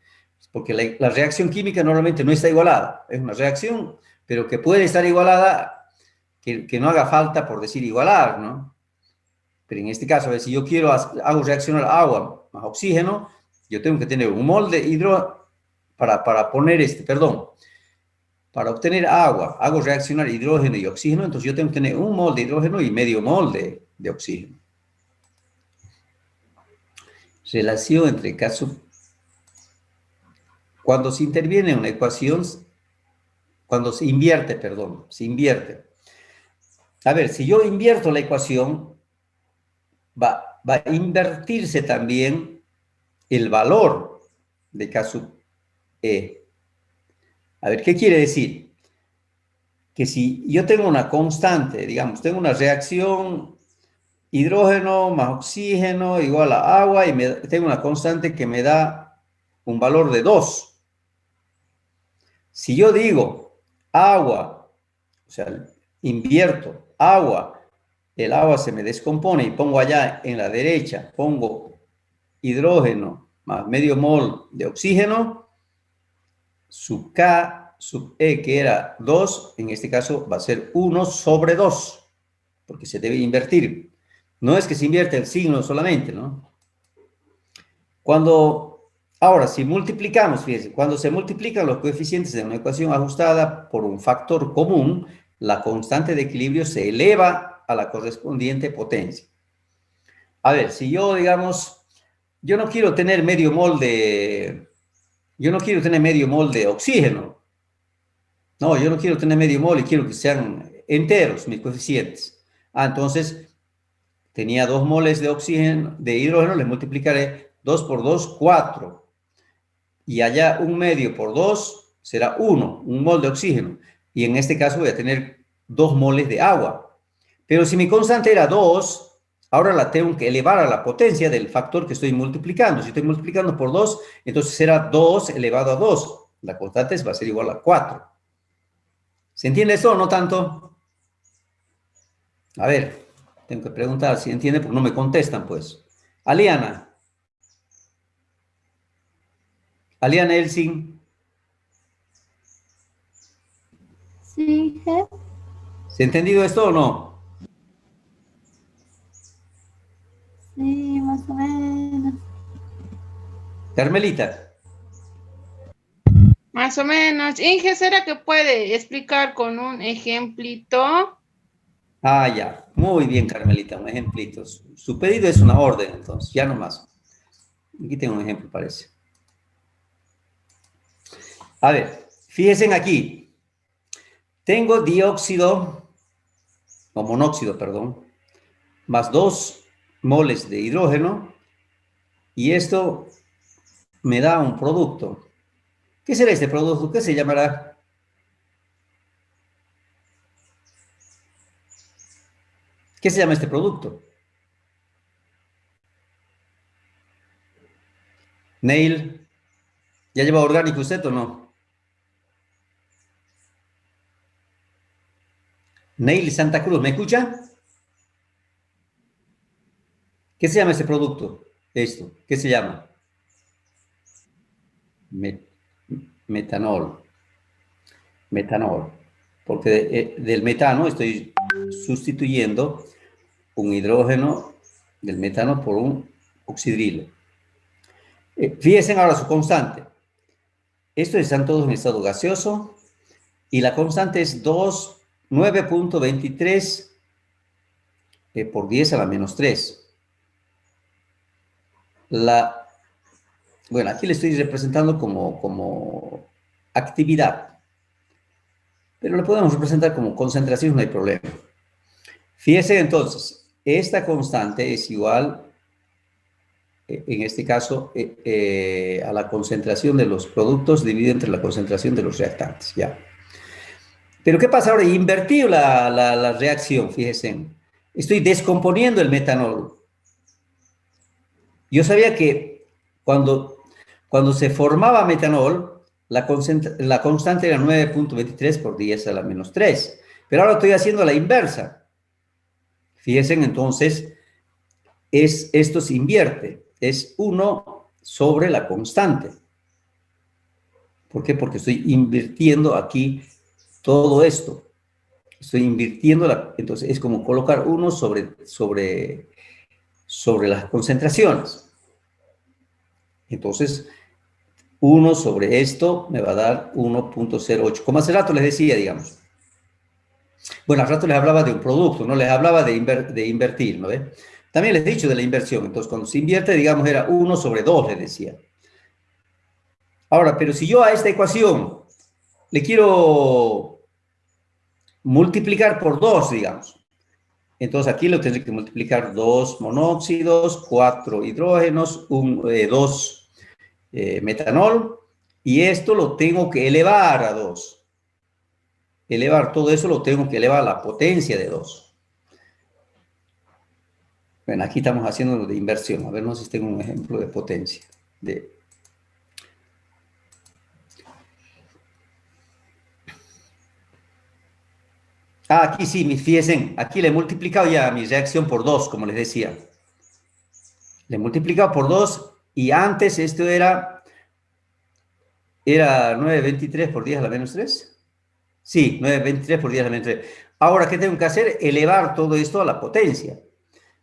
Speaker 1: Porque la reacción química normalmente no está igualada. Es una reacción, pero que puede estar igualada, que no haga falta por decir igualar, ¿no? Pero en este caso, a ver, si yo hago reaccionar agua más oxígeno, yo tengo que tener un mol de hidrógeno para obtener agua, hago reaccionar hidrógeno y oxígeno, entonces yo tengo que tener un mol de hidrógeno y medio mol de oxígeno. Relación entre cuando se interviene en una ecuación, cuando se invierte. A ver, si yo invierto la ecuación, va a invertirse también el valor de K sub E. A ver, ¿qué quiere decir? Que si yo tengo una constante, digamos, tengo una reacción hidrógeno más oxígeno igual a agua y tengo una constante que me da un valor de 2. Si yo digo agua, o sea, invierto agua, el agua se me descompone y pongo allá en la derecha, pongo hidrógeno más medio mol de oxígeno, sub K sub E, que era 2, en este caso va a ser 1 sobre 2, porque se debe invertir. No es que se invierte el signo solamente, ¿no? Ahora, si multiplicamos, fíjense, cuando se multiplican los coeficientes de una ecuación ajustada por un factor común, la constante de equilibrio se eleva a la correspondiente potencia. A ver, si yo, digamos, yo no quiero tener medio mol de oxígeno. No, yo no quiero tener medio mol y quiero que sean enteros mis coeficientes. Entonces, tenía 2 moles de oxígeno, de hidrógeno, les multiplicaré 2 por 2, 4. Y allá 1 medio por 2 será 1, 1 mol de oxígeno. Y en este caso voy a tener 2 moles de agua. Pero si mi constante era 2, ahora la tengo que elevar a la potencia del factor que estoy multiplicando. Si estoy multiplicando por 2, entonces será 2 elevado a 2. La constante va a ser igual a 4. ¿Se entiende eso o no tanto? A ver, tengo que preguntar si entiende, porque no me contestan, pues. Aliana Elsing.
Speaker 2: Sí, jefe.
Speaker 1: ¿Se ha entendido esto o no?
Speaker 2: Sí, más o menos.
Speaker 1: Carmelita.
Speaker 3: Más o menos. Inge, ¿será que puede explicar con un ejemplito?
Speaker 1: Ya. Muy bien, Carmelita, un ejemplito. Su pedido es una orden, entonces, ya no más. Aquí tengo un ejemplo, parece. A ver, fíjense aquí. Tengo dióxido, o monóxido, perdón, más 2 moles de hidrógeno, y esto me da un producto. ¿Qué será este producto? ¿Qué se llamará? ¿Qué se llama este producto? Neil, ¿ya lleva orgánico usted o no? Neil Santa Cruz, ¿me escucha? ¿Qué se llama este producto? Esto, ¿qué se llama? Metanol. Metanol. Porque del metano estoy sustituyendo un hidrógeno del metano por un oxidrilo. Fíjense ahora su constante. Estos están todos en estado gaseoso y la constante es 9.23 por 10 a la menos 3. Bueno, aquí le estoy representando como actividad, pero lo podemos representar como concentración, no hay problema. Fíjese entonces, esta constante es igual, en este caso, a la concentración de los productos dividida entre la concentración de los reactantes, ¿ya? Pero ¿qué pasa ahora? Invertir la reacción, fíjense. Estoy descomponiendo el metanol. Yo sabía que cuando se formaba metanol, la constante era 9.23 por 10 a la menos 3. Pero ahora estoy haciendo la inversa. Fíjense, entonces, esto se invierte. Es 1 sobre la constante. ¿Por qué? Porque estoy invirtiendo aquí todo esto. Estoy invirtiendo, entonces es como colocar 1 sobre las concentraciones. Entonces, 1 sobre esto me va a dar 1.08. Como hace rato les decía, digamos. Bueno, hace rato les hablaba de un producto, no les hablaba de invertir, ¿no ve? También les he dicho de la inversión. Entonces, cuando se invierte, digamos, era 1 sobre 2, les decía. Ahora, pero si yo a esta ecuación le quiero multiplicar por 2, digamos. Entonces aquí lo tendré que multiplicar 2 monóxidos, 4 hidrógenos, 2 metanol, y esto lo tengo que elevar a 2. Elevar todo eso lo tengo que elevar a la potencia de 2. Bueno, aquí estamos haciendo de inversión. A ver, no sé si tengo un ejemplo de potencia. Ah, aquí sí, fíjense, aquí le he multiplicado ya mi reacción por 2, como les decía. Le he multiplicado por 2 y antes esto era 9,23 por 10 a la menos 3. Sí, 9,23 por 10 a la menos 3. Ahora, ¿qué tengo que hacer? Elevar todo esto a la potencia.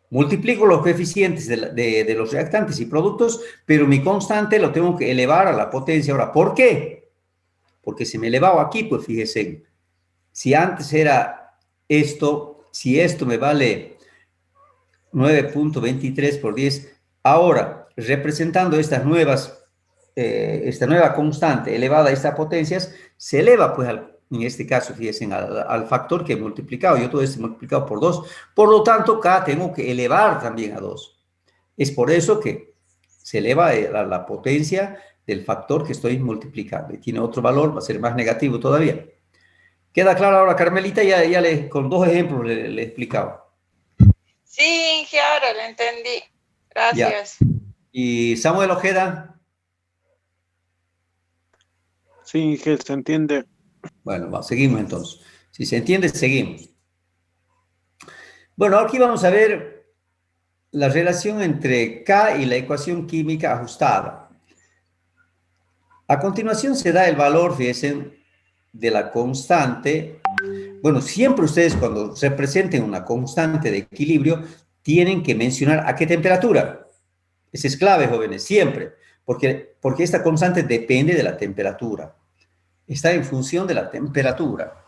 Speaker 1: Multiplico los coeficientes de los reactantes y productos, pero mi constante lo tengo que elevar a la potencia. Ahora, ¿por qué? Porque si me elevaba aquí, pues fíjense, si antes era esto, si esto me vale 9,23 por 10, ahora, representando esta nueva constante elevada a estas potencias, se eleva, pues, en este caso, fíjense, al factor que he multiplicado. Yo todo esto he multiplicado por 2. Por lo tanto, acá tengo que elevar también a 2. Es por eso que se eleva a la potencia del factor que estoy multiplicando. Y tiene otro valor, va a ser más negativo todavía. ¿Queda claro ahora, Carmelita? Ya con 2 ejemplos le he explicado.
Speaker 3: Sí, Inge, ahora lo entendí. Gracias.
Speaker 1: Ya. ¿Y Samuel Ojeda?
Speaker 10: Sí, Inge, se entiende.
Speaker 1: Bueno, seguimos entonces. Si se entiende, seguimos. Bueno, aquí vamos a ver la relación entre K y la ecuación química ajustada. A continuación se da el valor, fíjense, de la constante. Bueno, siempre ustedes cuando representen una constante de equilibrio tienen que mencionar a qué temperatura. Ese es clave, jóvenes, siempre. Porque esta constante depende de la temperatura. Está en función de la temperatura.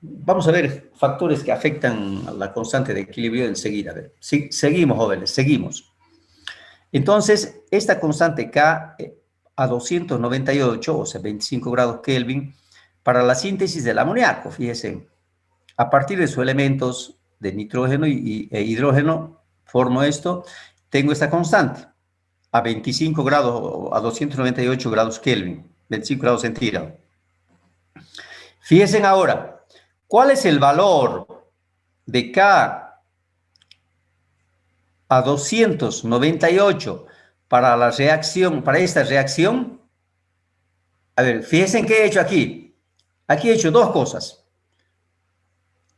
Speaker 1: Vamos a ver factores que afectan a la constante de equilibrio enseguida. A ver, seguimos, jóvenes, seguimos. Entonces, esta constante K a 298, o sea, 25 grados Kelvin, para la síntesis del amoníaco, fíjense, a partir de sus elementos de nitrógeno e hidrógeno, formo esto, tengo esta constante a 25 grados, a 298 grados Kelvin, 25 grados centígrados. Fíjense ahora, ¿cuál es el valor de K a 298 para la reacción, para esta reacción? A ver, fíjense qué he hecho aquí. Aquí he hecho 2 cosas.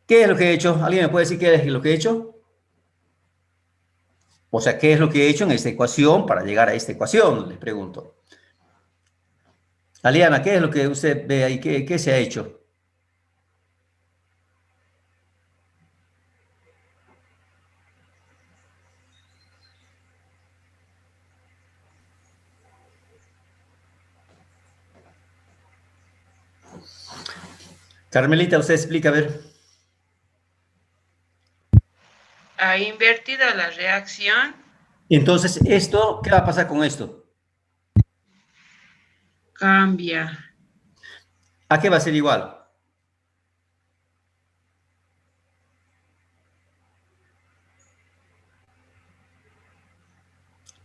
Speaker 1: ¿Qué es lo que he hecho? ¿Alguien me puede decir qué es lo que he hecho? O sea, ¿qué es lo que he hecho en esta ecuación para llegar a esta ecuación? Les pregunto. Aliana, ¿qué es lo que usted ve ahí? ¿Qué se ha hecho? Carmelita, usted explica, a ver.
Speaker 5: Ha invertido la reacción.
Speaker 1: Entonces, esto, ¿qué va a pasar con esto?
Speaker 5: Cambia.
Speaker 1: ¿A qué va a ser igual?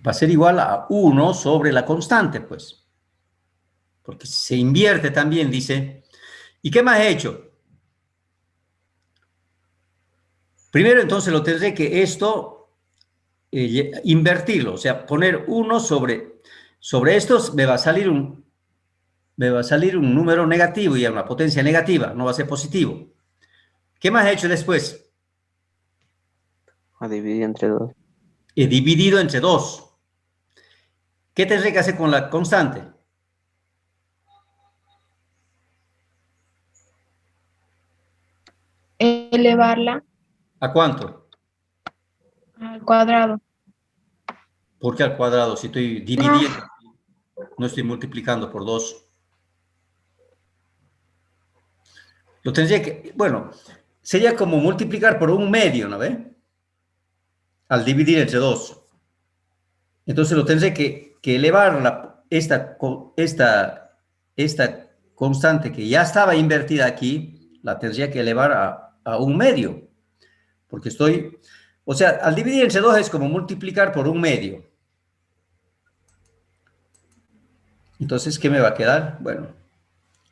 Speaker 1: Va a ser igual a 1 sobre la constante, pues. Porque se invierte también, dice. ¿Y qué más he hecho? Primero, entonces, lo tendré que esto, invertirlo. O sea, poner 1 sobre estos, me va a salir un número negativo y una potencia negativa. No va a ser positivo. ¿Qué más he hecho después?
Speaker 7: A dividir entre 2.
Speaker 1: He dividido entre 2. ¿Qué tendré que hacer con la constante?
Speaker 9: Elevarla
Speaker 1: ¿A cuánto?
Speaker 9: al cuadrado.
Speaker 1: ¿Por qué al cuadrado? Si estoy dividiendo, no estoy multiplicando por 2. Lo tendría que, bueno, sería como multiplicar por 1/2, ¿no ve? Al dividir entre 2. Entonces lo tendré que elevar esta constante que ya estaba invertida aquí, la tendría que elevar a 1/2. Porque estoy, o sea, al dividir entre 2 es como multiplicar por 1/2. Entonces, ¿qué me va a quedar? Bueno,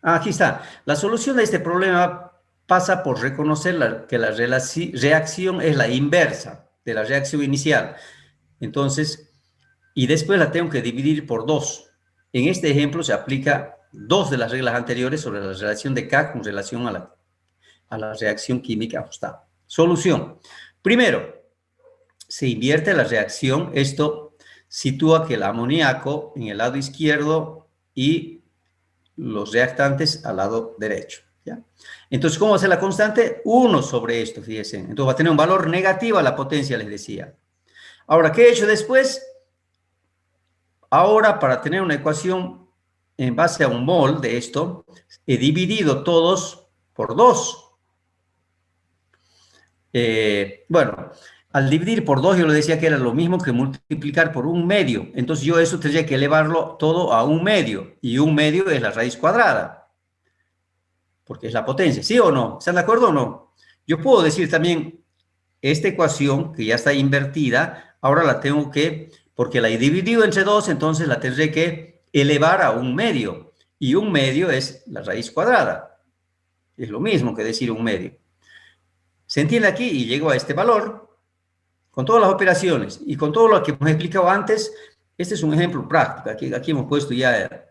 Speaker 1: aquí está. La solución de este problema pasa por reconocer que la reacción es la inversa de la reacción inicial. Entonces, y después la tengo que dividir por 2. En este ejemplo se aplica 2 de las reglas anteriores sobre la relación de K con relación a a la reacción química ajustada. Solución. Primero, se invierte la reacción. Esto sitúa que el amoníaco en el lado izquierdo y los reactantes al lado derecho. ¿Ya? Entonces, ¿cómo va a ser la constante? 1 sobre esto, fíjense. Entonces va a tener un valor negativo a la potencia, les decía. Ahora, ¿qué he hecho después? Ahora, para tener una ecuación en base a un mol de esto, he dividido todos por 2. Bueno, al dividir por 2 yo le decía que era lo mismo que multiplicar por 1/2. Entonces yo eso tendría que elevarlo todo a 1/2. Y 1/2 es la raíz cuadrada. Porque es la potencia. ¿Sí o no? ¿Están de acuerdo o no? Yo puedo decir también esta ecuación que ya está invertida. Ahora la tengo que, porque la he dividido entre 2, entonces la tendré que elevar a 1/2. Y 1/2 es la raíz cuadrada. Es lo mismo que decir 1/2. Se entiende aquí y llego a este valor con todas las operaciones y con todo lo que hemos explicado antes. Este es un ejemplo práctico. Aquí hemos puesto ya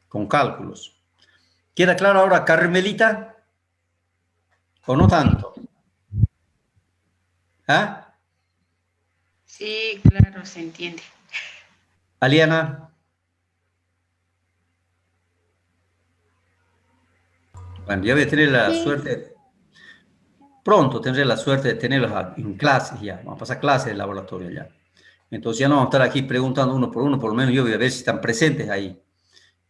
Speaker 1: con cálculos. ¿Queda claro ahora, Carmelita? ¿O no tanto? ¿Ah?
Speaker 5: Sí, claro, se entiende.
Speaker 1: Aliana. Bueno, ya voy a tener la suerte, pronto tendré la suerte de tenerlos en clases ya, vamos a pasar clases de laboratorio ya. Entonces ya no vamos a estar aquí preguntando uno, por lo menos yo voy a ver si están presentes ahí.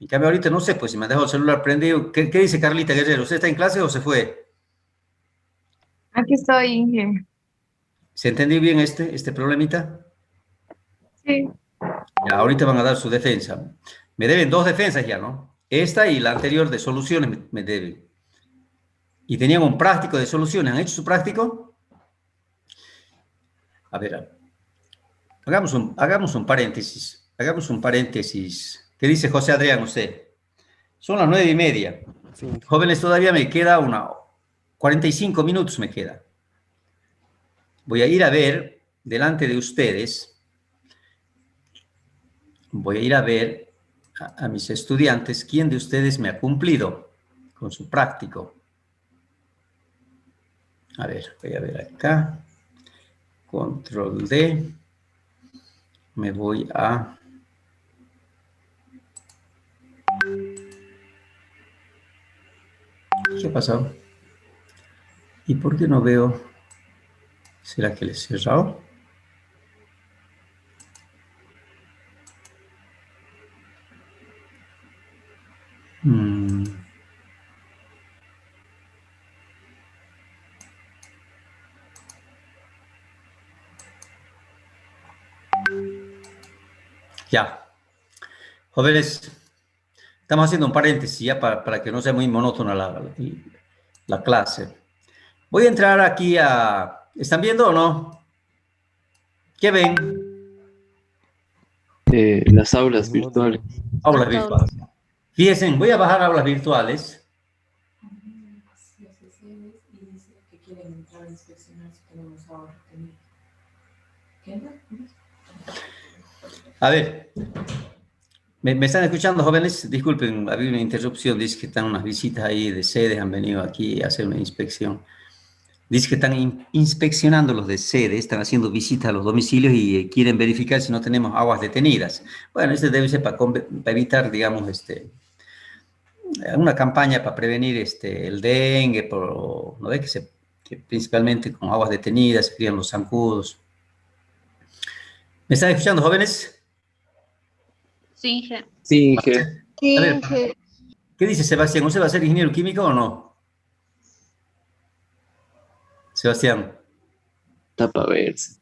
Speaker 1: En cambio ahorita no sé, pues si me dejo el celular prendido, ¿qué dice Carlita Guerrero? ¿Usted está en clase o se fue?
Speaker 9: Aquí estoy, Inge.
Speaker 1: ¿Se entendió bien este problemita?
Speaker 9: Sí.
Speaker 1: Ya, ahorita van a dar su defensa. Me deben 2 defensas ya, ¿no? Esta y la anterior de soluciones me deben. Y tenían un práctico de soluciones. ¿Han hecho su práctico? A ver, hagamos un paréntesis. Hagamos un paréntesis. ¿Qué dice José Adrián usted? Son las 9:30. Sí. Jóvenes, todavía me queda 45 minutos me queda. Voy a ir a ver delante de ustedes. Voy a ir a ver a mis estudiantes quién de ustedes me ha cumplido con su práctico. A ver, voy a ver acá. Control D. Me voy a... ¿Qué ha pasado? ¿Y por qué no veo? ¿Será que les he cerrado? Ya. Jóvenes, estamos haciendo un paréntesis ya para que no sea muy monótona la clase. Voy a entrar aquí a... ¿Están viendo o no? ¿Qué ven?
Speaker 4: Las aulas virtuales.
Speaker 1: Aulas virtuales. Fíjense, voy a bajar aulas virtuales. A ver, ¿me están escuchando, jóvenes? Disculpen, había una interrupción. Dice que están unas visitas ahí de sede, han venido aquí a hacer una inspección. Dice que están inspeccionando los de sede, están haciendo visitas a los domicilios y quieren verificar si no tenemos aguas detenidas. Bueno, este debe ser para evitar, digamos, una campaña para prevenir el dengue, ¿no ve? Que principalmente con aguas detenidas se crían los zancudos. ¿Me están escuchando, jóvenes?
Speaker 3: Sí, Inge.
Speaker 4: Sí, Inge.
Speaker 1: A ver, ¿qué dice Sebastián? ¿Usted va a ser ingeniero químico o no? Sebastián.
Speaker 4: Está para verse.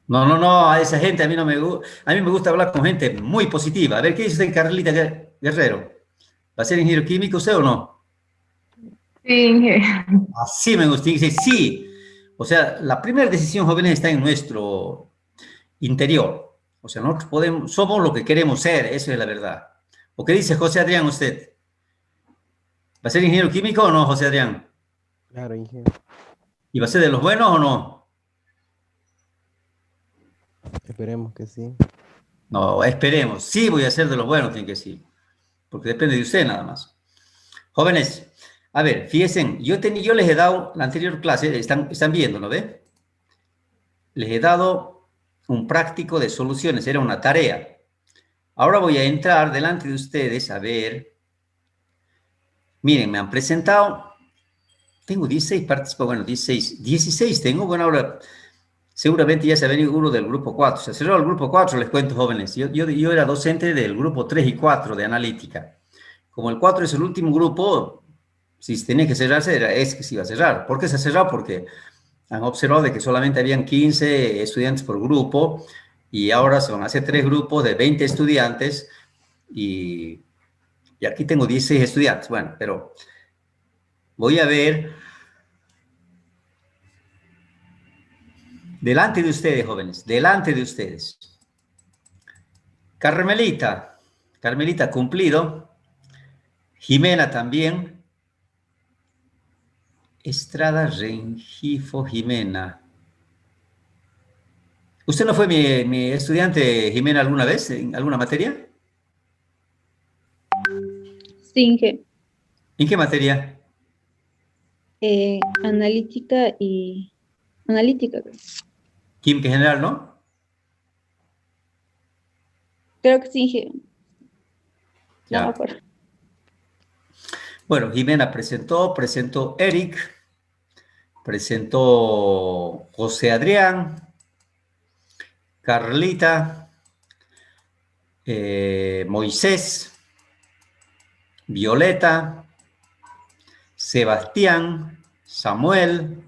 Speaker 1: No, a esa gente a mí no me gusta. A mí me gusta hablar con gente muy positiva. A ver, ¿qué dice usted, Carlita Guerrero? ¿Va a ser ingeniero químico usted o no?
Speaker 9: Sí, Inge.
Speaker 1: Así me gusta. Dice sí. O sea, la primera decisión, jóvenes, está en nuestro interior. O sea, nosotros somos lo que queremos ser, eso es la verdad. ¿O qué dice José Adrián usted? ¿Va a ser ingeniero químico o no, José Adrián?
Speaker 12: Claro, ingeniero.
Speaker 1: ¿Y va a ser de los buenos o no?
Speaker 12: Esperemos que sí.
Speaker 1: No, esperemos. Sí voy a ser de los buenos, tiene que sí. Porque depende de usted nada más. Jóvenes, A ver, fíjense, yo les he dado la anterior clase, están viendo, ¿no ve? Les he dado un práctico de soluciones, era una tarea. Ahora voy a entrar delante de ustedes a ver. Miren, me han presentado. Tengo 16 participantes, bueno, 16 tengo. Bueno, ahora seguramente ya se ha venido uno del grupo 4. Se cerró el grupo 4, les cuento, jóvenes. Yo era docente del grupo 3 y 4 de analítica. Como el 4 es el último grupo, si tenía que cerrarse, es que se iba a cerrar. ¿Por qué se ha cerrado? Porque han observado de que solamente habían 15 estudiantes por grupo y ahora se van a hacer 3 grupos de 20 estudiantes y aquí tengo 16 estudiantes. Bueno, pero voy a ver delante de ustedes, jóvenes, delante de ustedes. Carmelita cumplido. Jimena también. Estrada Rengifo Jimena. ¿Usted no fue mi estudiante, Jimena, alguna vez en alguna materia?
Speaker 13: Sí, Inge.
Speaker 1: ¿En qué materia?
Speaker 13: Analítica y... Analítica.
Speaker 1: Química general, ¿no?
Speaker 13: Creo que sí, Inge.
Speaker 1: Ya.
Speaker 13: No me acuerdo.
Speaker 1: Bueno, Jimena presentó Eric, presentó José Adrián, Carlita, Moisés, Violeta, Sebastián, Samuel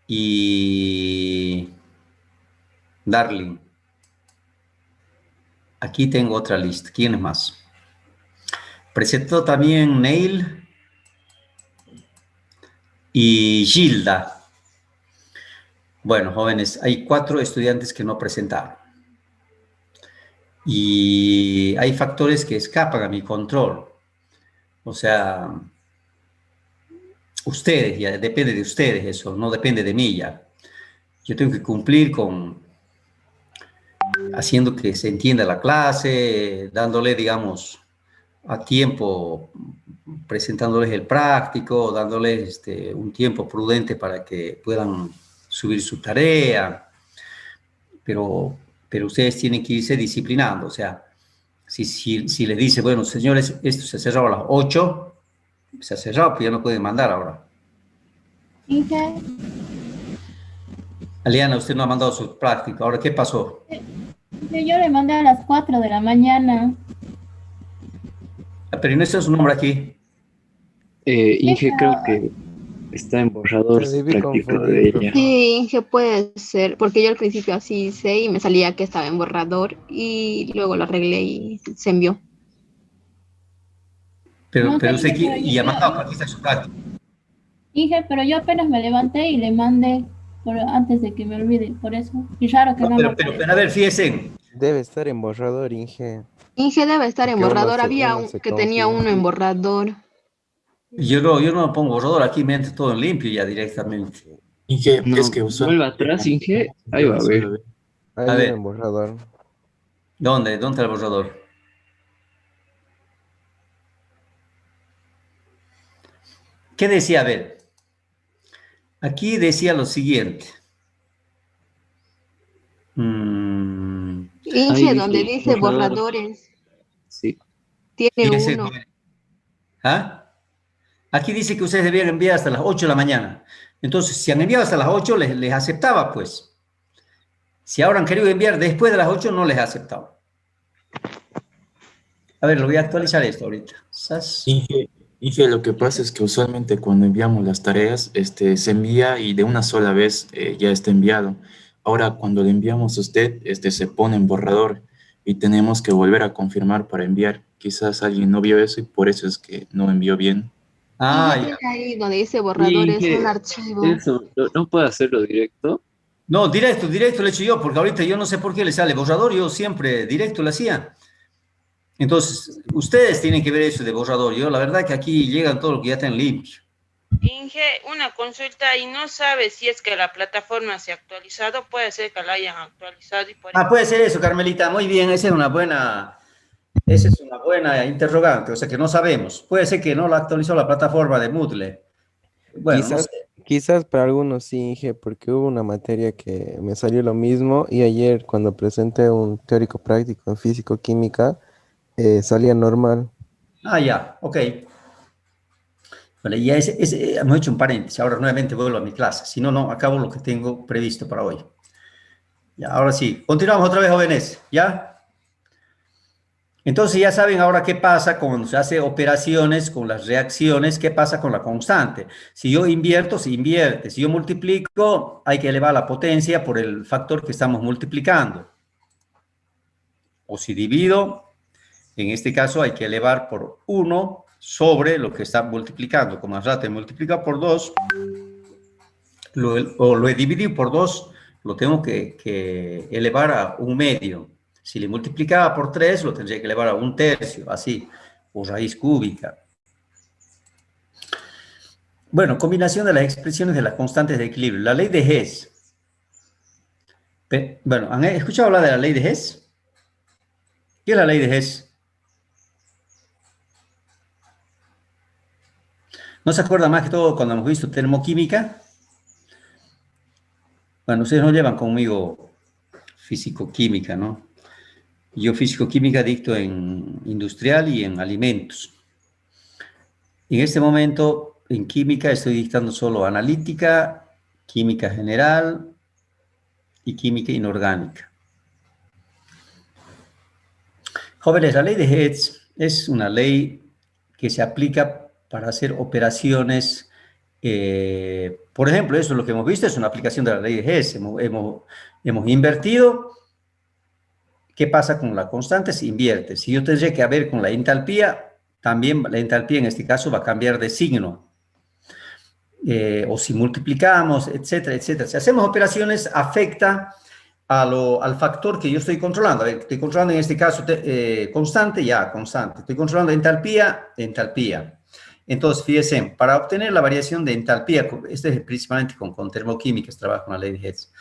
Speaker 1: y Darling. Aquí tengo otra lista. ¿Quién es más? Presentó también Neil y Gilda. Bueno, jóvenes, hay 4 estudiantes que no presentaron. Y hay factores que escapan a mi control. O sea, ustedes, ya depende de ustedes eso, no depende de mí ya. Yo tengo que cumplir con haciendo que se entienda la clase, dándole, digamos, a tiempo, presentándoles el práctico, dándoles un tiempo prudente para que puedan subir su tarea, pero ustedes tienen que irse disciplinando. O sea, si les dice, bueno, señores, esto se ha cerrado a las 8, se ha cerrado, pues ya no pueden mandar ahora.
Speaker 2: Inge,
Speaker 1: Aliana, usted no ha mandado su práctico. Ahora, ¿qué pasó?
Speaker 2: yo le mandé a las 4 de la mañana.
Speaker 1: Pero no está su nombre aquí.
Speaker 4: Inge, creo que está en borrador práctico de ella.
Speaker 3: Sí, Inge, puede ser, porque yo al principio así hice y me salía que estaba en borrador y luego lo arreglé y se envió.
Speaker 1: Pero
Speaker 2: No sé,
Speaker 1: usted
Speaker 2: Inge, pero
Speaker 1: y ha mandado aquí está su práctico.
Speaker 2: Inge, pero yo apenas me levanté y le mandé antes de que me olvide, por eso. Y raro que no, me
Speaker 1: Pero a ver, fíjense.
Speaker 12: Debe estar en borrador, Inge.
Speaker 3: Inge debe estar en
Speaker 12: Que uno
Speaker 3: borrador,
Speaker 12: se-
Speaker 3: había
Speaker 12: uno
Speaker 3: un
Speaker 12: se
Speaker 3: que tenía
Speaker 12: confía.
Speaker 3: uno en borrador.
Speaker 1: Yo no pongo borrador, aquí me entra todo en limpio ya directamente.
Speaker 11: Inge,
Speaker 4: No,
Speaker 11: es que
Speaker 4: vuelva atrás, Inge. Ahí va a ver.
Speaker 12: Hay
Speaker 1: A
Speaker 12: uno
Speaker 1: ver.
Speaker 12: en borrador.
Speaker 1: ¿Dónde está el borrador? ¿Qué decía? A ver. Aquí decía lo siguiente.
Speaker 3: Inge,
Speaker 4: Ahí
Speaker 3: donde
Speaker 4: dice
Speaker 3: dice
Speaker 4: borrador.
Speaker 3: borradores,
Speaker 4: Sí.
Speaker 3: tiene
Speaker 1: Fíjense,
Speaker 3: uno.
Speaker 1: ¿ah? Aquí dice que ustedes debían enviar hasta las 8 de la mañana. Entonces, si han enviado hasta las 8, les aceptaba, pues. Si ahora han querido enviar después de las 8, no les ha aceptado. A ver, lo voy a actualizar esto ahorita.
Speaker 11: Inge, lo que pasa es que usualmente cuando enviamos las tareas, se envía y de una sola vez ya está enviado. Ahora, cuando le enviamos a usted, se pone en borrador y tenemos que volver a confirmar para enviar. Quizás alguien no vio eso y por eso es que no envió bien.
Speaker 1: Ah,
Speaker 3: Inge
Speaker 1: ya.
Speaker 3: tiene ahí donde dice borradores,
Speaker 4: Inge,
Speaker 3: un archivo.
Speaker 4: eso, no puede hacerlo directo.
Speaker 1: No, directo lo he hecho yo, porque ahorita yo no sé por qué le sale borrador, yo siempre directo lo hacía. Entonces, ustedes tienen que ver eso de borrador. Yo, la verdad que aquí llegan todo lo que ya está en limpio.
Speaker 3: Inge, una consulta y no sabe si es que la plataforma se ha actualizado, puede ser que la hayan actualizado y por
Speaker 1: Ah, puede ser eso, Carmelita. Muy bien, esa es una buena Esa es una buena interrogante, o sea que no sabemos. Puede ser que no la actualizó la plataforma de Moodle. Bueno, no
Speaker 12: Quizás,
Speaker 1: sé.
Speaker 12: quizás para algunos sí, Inge, porque hubo una materia que me salió lo mismo y ayer cuando presenté un teórico práctico en físico-química, salía normal.
Speaker 1: Ah, ya, ok. Vale, ya hemos hecho un paréntesis. Ahora nuevamente vuelvo a mi clase. Si no, no acabo lo que tengo previsto para hoy. Ya, ahora sí. Continuamos otra vez, jóvenes. ¿Ya? Entonces ya saben ahora qué pasa cuando se hace operaciones con las reacciones, qué pasa con la constante. Si yo invierto, se invierte. Si yo multiplico, hay que elevar la potencia por el factor que estamos multiplicando. O si divido, en este caso hay que elevar por 1 sobre lo que está multiplicando. Como al rato he multiplicado por 2, lo he dividido por 2, lo tengo que elevar a 1/2. Si le multiplicaba por 3, lo tendría que elevar a 1/3, así, o raíz cúbica. Bueno, combinación de las expresiones de las constantes de equilibrio. La ley de Hess. Bueno, ¿han escuchado hablar de la ley de Hess? ¿Qué es la ley de Hess? ¿No se acuerdan más que todo cuando hemos visto termoquímica? Bueno, ustedes no llevan conmigo físico-química, ¿no? Yo físico-química dicto en industrial y en alimentos. En este momento, en química, estoy dictando solo analítica, química general y química inorgánica. Jóvenes, la ley de Hess es una ley que se aplica para hacer operaciones. Por ejemplo, eso es lo que hemos visto, es una aplicación de la ley de Hess. Hemos invertido. ¿Qué pasa con la constante? Se invierte. Si yo tendría que ver con la entalpía, también la entalpía en este caso va a cambiar de signo. O si multiplicamos, etcétera, etcétera. Si hacemos operaciones, afecta al factor que yo estoy controlando. A ver, estoy controlando en este caso constante, ya, constante. Estoy controlando entalpía, entalpía. Entonces, fíjense, para obtener la variación de entalpía, este es principalmente con termoquímica, trabajo con la ley de Hess,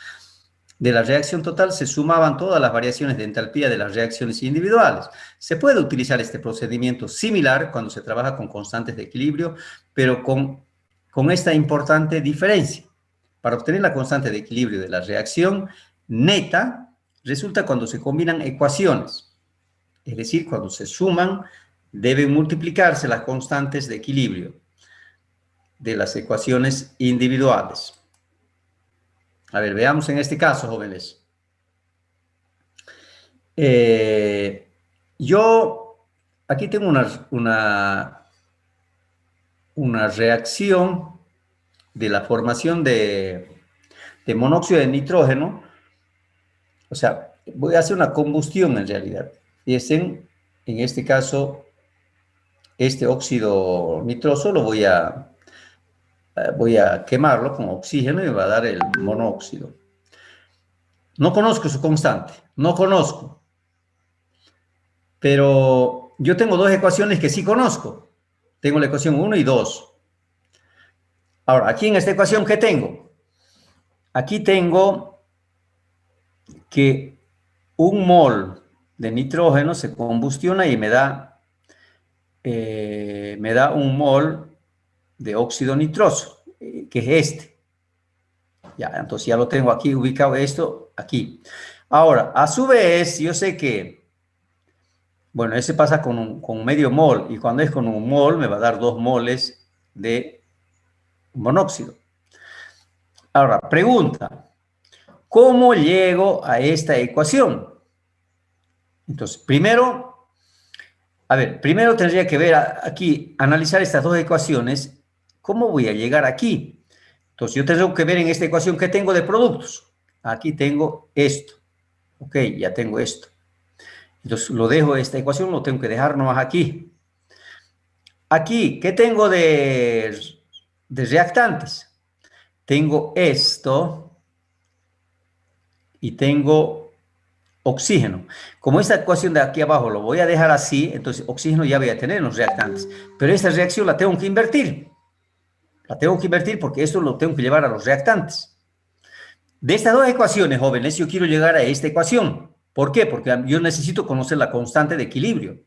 Speaker 1: de la reacción total se sumaban todas las variaciones de entalpía de las reacciones individuales. Se puede utilizar este procedimiento similar cuando se trabaja con constantes de equilibrio, pero con esta importante diferencia. Para obtener la constante de equilibrio de la reacción neta, resulta cuando se combinan ecuaciones. Es decir, cuando se suman, deben multiplicarse las constantes de equilibrio de las ecuaciones individuales. A ver, veamos en este caso, jóvenes. Yo aquí tengo una reacción de la formación de monóxido de nitrógeno. O sea, voy a hacer una combustión en realidad. Y en este caso, este óxido nitroso lo voy a quemarlo con oxígeno y me va a dar el monóxido. No conozco su constante, no conozco. Pero yo tengo dos ecuaciones que sí conozco. Tengo la ecuación 1 y 2. Ahora, aquí en esta ecuación, ¿qué tengo? Aquí tengo que 1 mol de nitrógeno se combustiona y me da 1 mol de óxido nitroso, que es este. Ya, entonces ya lo tengo aquí ubicado esto aquí. Ahora, a su vez, yo sé que, bueno, ese pasa con medio mol, y cuando es con 1 mol me va a dar 2 moles de monóxido. Ahora, pregunta, ¿cómo llego a esta ecuación? Entonces, primero tendría que ver aquí, analizar estas dos ecuaciones. ¿Cómo voy a llegar aquí? Entonces, yo tengo que ver en esta ecuación qué tengo de productos. Aquí tengo esto. Ok, ya tengo esto. Entonces, lo dejo, esta ecuación lo tengo que dejar nomás aquí. Aquí, ¿qué tengo de reactantes? Tengo esto y tengo oxígeno. Como esta ecuación de aquí abajo lo voy a dejar así, entonces oxígeno ya voy a tener en los reactantes. Pero esta reacción la tengo que invertir. La tengo que invertir porque esto lo tengo que llevar a los reactantes. De estas dos ecuaciones, jóvenes, yo quiero llegar a esta ecuación. ¿Por qué? Porque yo necesito conocer la constante de equilibrio.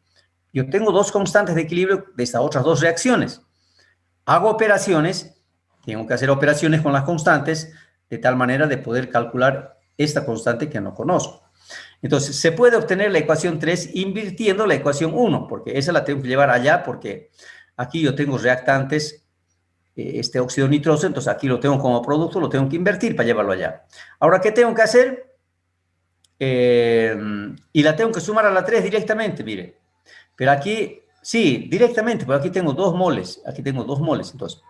Speaker 1: yo tengo dos constantes de equilibrio de estas otras dos reacciones. Hago operaciones, tengo que hacer operaciones con las constantes de tal manera de poder calcular esta constante que no conozco. Entonces, se puede obtener la ecuación 3 invirtiendo la ecuación 1, porque esa la tengo que llevar allá, porque aquí yo tengo reactantes, este óxido nitroso, entonces aquí lo tengo como producto, lo tengo que invertir para llevarlo allá. Ahora, ¿qué tengo que hacer? Y la tengo que sumar a la 3 directamente, mire. Pero aquí, sí, directamente, pero aquí tengo 2 moles, aquí tengo 2 moles, entonces.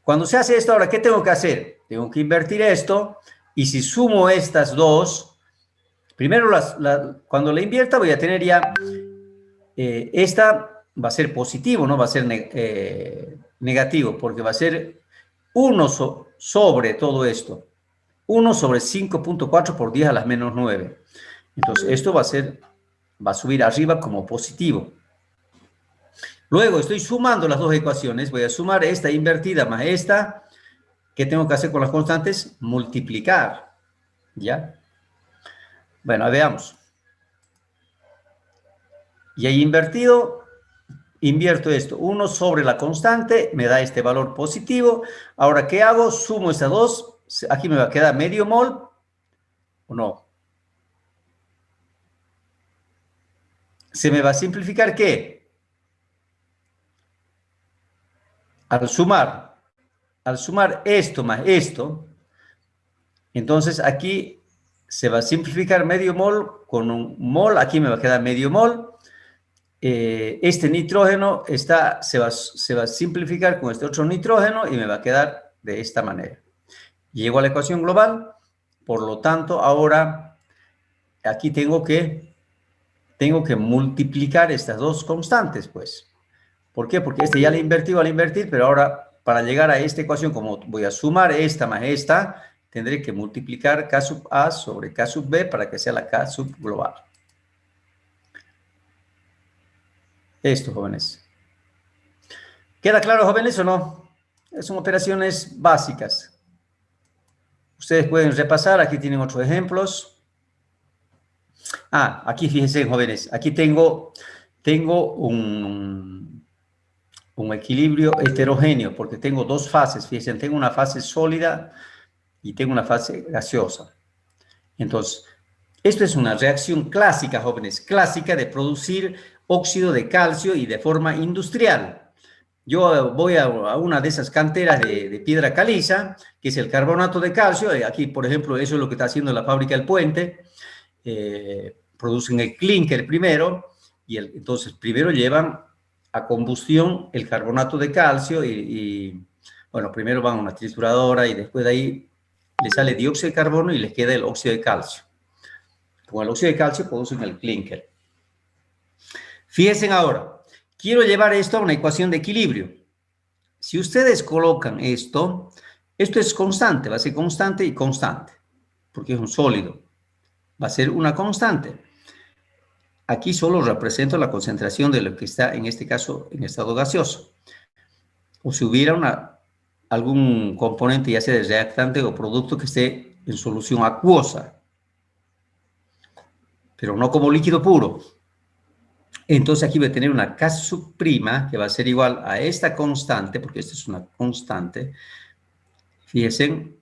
Speaker 1: Cuando se hace esto, ahora, ¿qué tengo que hacer? Tengo que invertir esto, y si sumo estas dos, primero cuando la invierta voy a tener ya, esta va a ser positivo, no va a ser negativo, porque va a ser 1 sobre todo esto. 1 sobre 5.4 por 10 a la menos 9. Entonces, esto va a subir arriba como positivo. Luego, estoy sumando las dos ecuaciones. Voy a sumar esta invertida más esta. ¿Qué tengo que hacer con las constantes? Multiplicar. ¿Ya? Bueno, veamos. Y ahí invertido, invierto esto. 1 sobre la constante me da este valor positivo. Ahora, ¿qué hago? Sumo estas dos. Aquí me va a quedar medio mol. ¿O no? Se me va a simplificar, ¿qué? Al sumar esto más esto, entonces aquí se va a simplificar medio mol con un mol, aquí me va a quedar medio mol. Este nitrógeno se va a simplificar con este otro nitrógeno y me va a quedar de esta manera. Llego a la ecuación global, por lo tanto, ahora aquí tengo que multiplicar estas dos constantes, pues. ¿Por qué? Porque este ya le he invertido al invertir, pero ahora para llegar a esta ecuación, como voy a sumar esta más esta, tendré que multiplicar K sub A sobre K sub B para que sea la K sub global. Esto, jóvenes. ¿Queda claro, jóvenes, o no? Son operaciones básicas. Ustedes pueden repasar, aquí tienen otros ejemplos. Aquí fíjense, jóvenes, aquí tengo un equilibrio heterogéneo, porque tengo dos fases, fíjense, tengo una fase sólida y tengo una fase gaseosa. Entonces, esto es una reacción clásica, jóvenes, clásica de producir óxido de calcio y de forma industrial. Yo voy a una de esas canteras de piedra caliza, que es el carbonato de calcio. Aquí, por ejemplo, eso es lo que está haciendo la fábrica del Puente. Producen el clínker primero, y entonces primero llevan a combustión el carbonato de calcio y bueno, primero van a una trituradora y después de ahí le sale dióxido de carbono y les queda el óxido de calcio. Con el óxido de calcio producen el clínker. Fíjense ahora, quiero llevar esto a una ecuación de equilibrio. Si ustedes colocan esto es constante, va a ser constante y constante, porque es un sólido. Va a ser una constante. Aquí solo represento la concentración de lo que está, en este caso, en estado gaseoso. O si hubiera algún componente, ya sea de reactante o producto que esté en solución acuosa, pero no como líquido puro. Entonces aquí voy a tener una K sub prima que va a ser igual a esta constante, porque esta es una constante. Fíjense,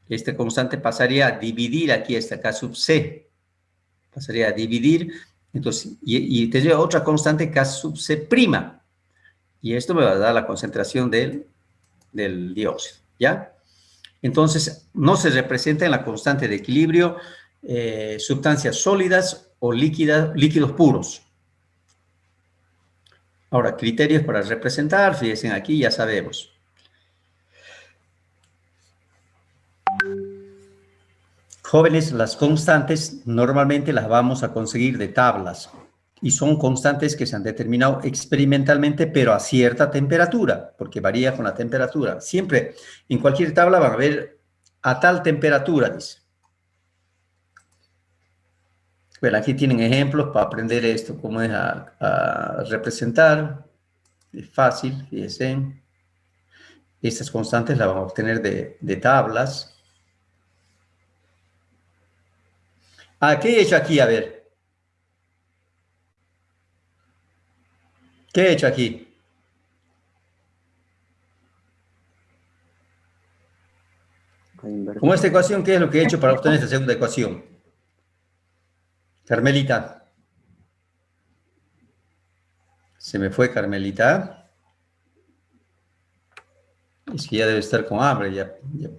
Speaker 1: esta constante pasaría a dividir aquí esta K sub C. Pasaría a dividir. Entonces, y tendría otra constante K sub C prima. Y esto me va a dar la concentración del dióxido, ¿ya? Entonces, no se representa en la constante de equilibrio sustancias sólidas o líquidos puros. Ahora, criterios para representar, fíjense aquí, ya sabemos. Jóvenes, las constantes normalmente las vamos a conseguir de tablas y son constantes que se han determinado experimentalmente, pero a cierta temperatura, porque varía con la temperatura. Siempre, en cualquier tabla van a ver a tal temperatura, dice. Bueno, aquí tienen ejemplos para aprender esto, cómo es a representar. Es fácil, fíjense. Estas constantes las vamos a obtener de tablas. ¿Qué he hecho aquí? A ver. ¿Qué he hecho aquí? Como esta ecuación, ¿qué es lo que he hecho para obtener esta segunda ecuación? Carmelita. Se me fue Carmelita. Es que ya debe estar con hambre, ya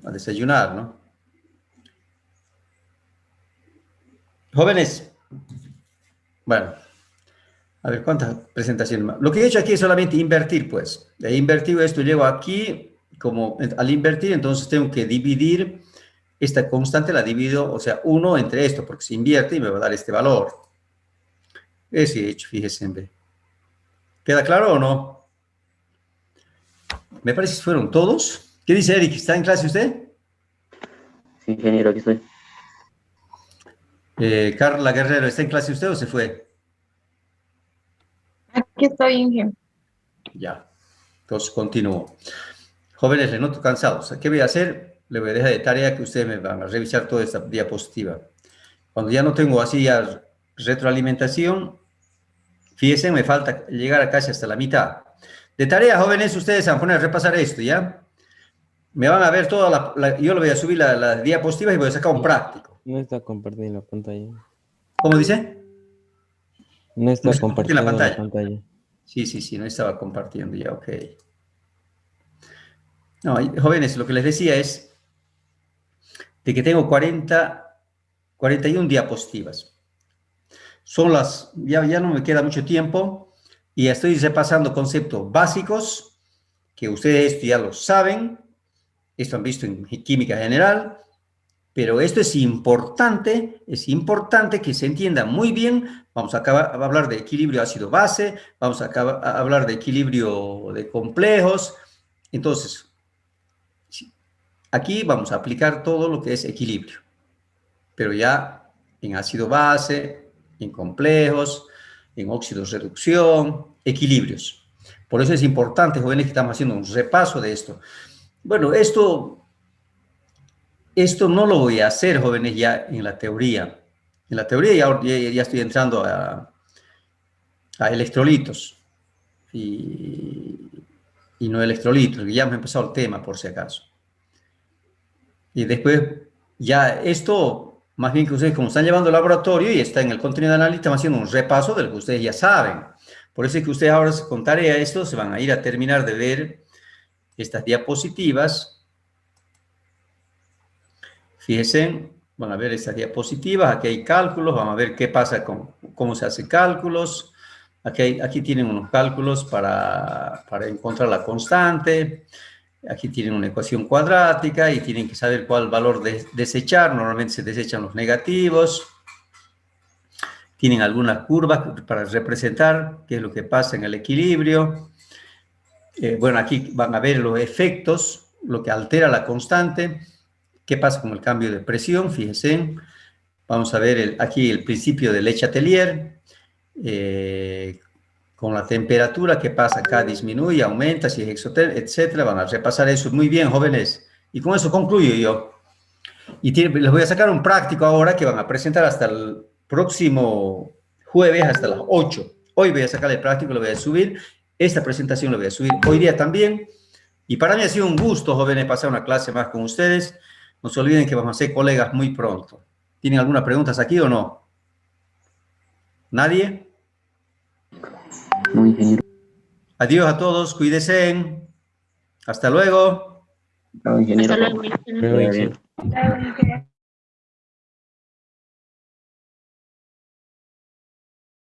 Speaker 1: a desayunar, ¿no? Jóvenes. Bueno. A ver, ¿cuántas presentaciones más? Lo que he hecho aquí es solamente invertir, pues. He invertido esto, llego aquí, como al invertir, entonces tengo que dividir esta constante, la divido, o sea, 1 entre esto, porque se invierte y me va a dar este valor. Ese he hecho, fíjense en B. ¿Queda claro o no? Me parece que fueron todos. ¿Qué dice Eric? ¿Está en clase usted?
Speaker 7: Sí, ingeniero, aquí estoy.
Speaker 1: Carla Guerrero, ¿está en clase usted o se fue?
Speaker 9: Aquí estoy, Inge.
Speaker 1: Ya. Entonces continúo. Jóvenes, les noto cansados. ¿Qué voy a hacer? Le voy a dejar de tarea que ustedes me van a revisar toda esta diapositiva. Cuando ya no tengo así ya retroalimentación, fíjense, me falta llegar a casi hasta la mitad. De tarea, jóvenes, ustedes se van a poner a repasar esto, ¿ya? Me van a ver toda yo le voy a subir la diapositiva y voy a sacar un práctico.
Speaker 12: No está compartiendo la pantalla.
Speaker 1: ¿Cómo dice?
Speaker 12: No está
Speaker 1: No
Speaker 12: compartiendo
Speaker 1: la
Speaker 12: la
Speaker 1: pantalla.
Speaker 12: pantalla.
Speaker 1: Sí, no estaba compartiendo ya, ok. No, jóvenes, lo que les decía es de que tengo 41 diapositivas. Son ya no me queda mucho tiempo y ya estoy repasando conceptos básicos que ustedes esto ya lo saben, esto han visto en química general, pero esto es importante que se entienda muy bien. Vamos a hablar de equilibrio ácido-base, vamos a hablar de equilibrio de complejos. Entonces, aquí vamos a aplicar todo lo que es equilibrio, pero ya en ácido-base, en complejos, en óxido-reducción, equilibrios. Por eso es importante, jóvenes, que estamos haciendo un repaso de esto. Bueno, esto no lo voy a hacer, jóvenes, ya en la teoría. En la teoría ya estoy entrando a electrolitos y no electrolitos, ya hemos empezado el tema por si acaso. Y después ya esto, más bien que ustedes como están llevando al laboratorio y está en el contenido de análisis, estamos haciendo un repaso de lo que ustedes ya saben. Por eso es que ustedes ahora con tarea esto se van a ir a terminar de ver estas diapositivas. Fíjense, van a ver estas diapositivas, aquí hay cálculos, vamos a ver qué pasa con cómo se hacen cálculos. Aquí tienen unos cálculos para encontrar la constante. Aquí tienen una ecuación cuadrática y tienen que saber cuál valor desechar. Normalmente se desechan los negativos. Tienen algunas curvas para representar qué es lo que pasa en el equilibrio. Bueno, aquí van a ver los efectos, lo que altera la constante. ¿Qué pasa con el cambio de presión? Fíjense. Vamos a ver aquí el principio de Le Chatelier. Con la temperatura, qué pasa acá, disminuye, aumenta, si es exotérmico, etcétera. Van a repasar eso muy bien, jóvenes. Y con eso concluyo yo. Y les voy a sacar un práctico ahora que van a presentar hasta el próximo jueves, hasta las 8. Hoy voy a sacar el práctico, lo voy a subir. Esta presentación lo voy a subir hoy día también. Y para mí ha sido un gusto, jóvenes, pasar una clase más con ustedes. No se olviden que vamos a ser colegas muy pronto. ¿Tienen algunas preguntas aquí o no? ¿Nadie?
Speaker 7: No, ingeniero.
Speaker 1: Adiós a todos, cuídense. Hasta luego.
Speaker 7: No, ingeniero.
Speaker 6: Hasta luego.
Speaker 12: Luego, ingeniero.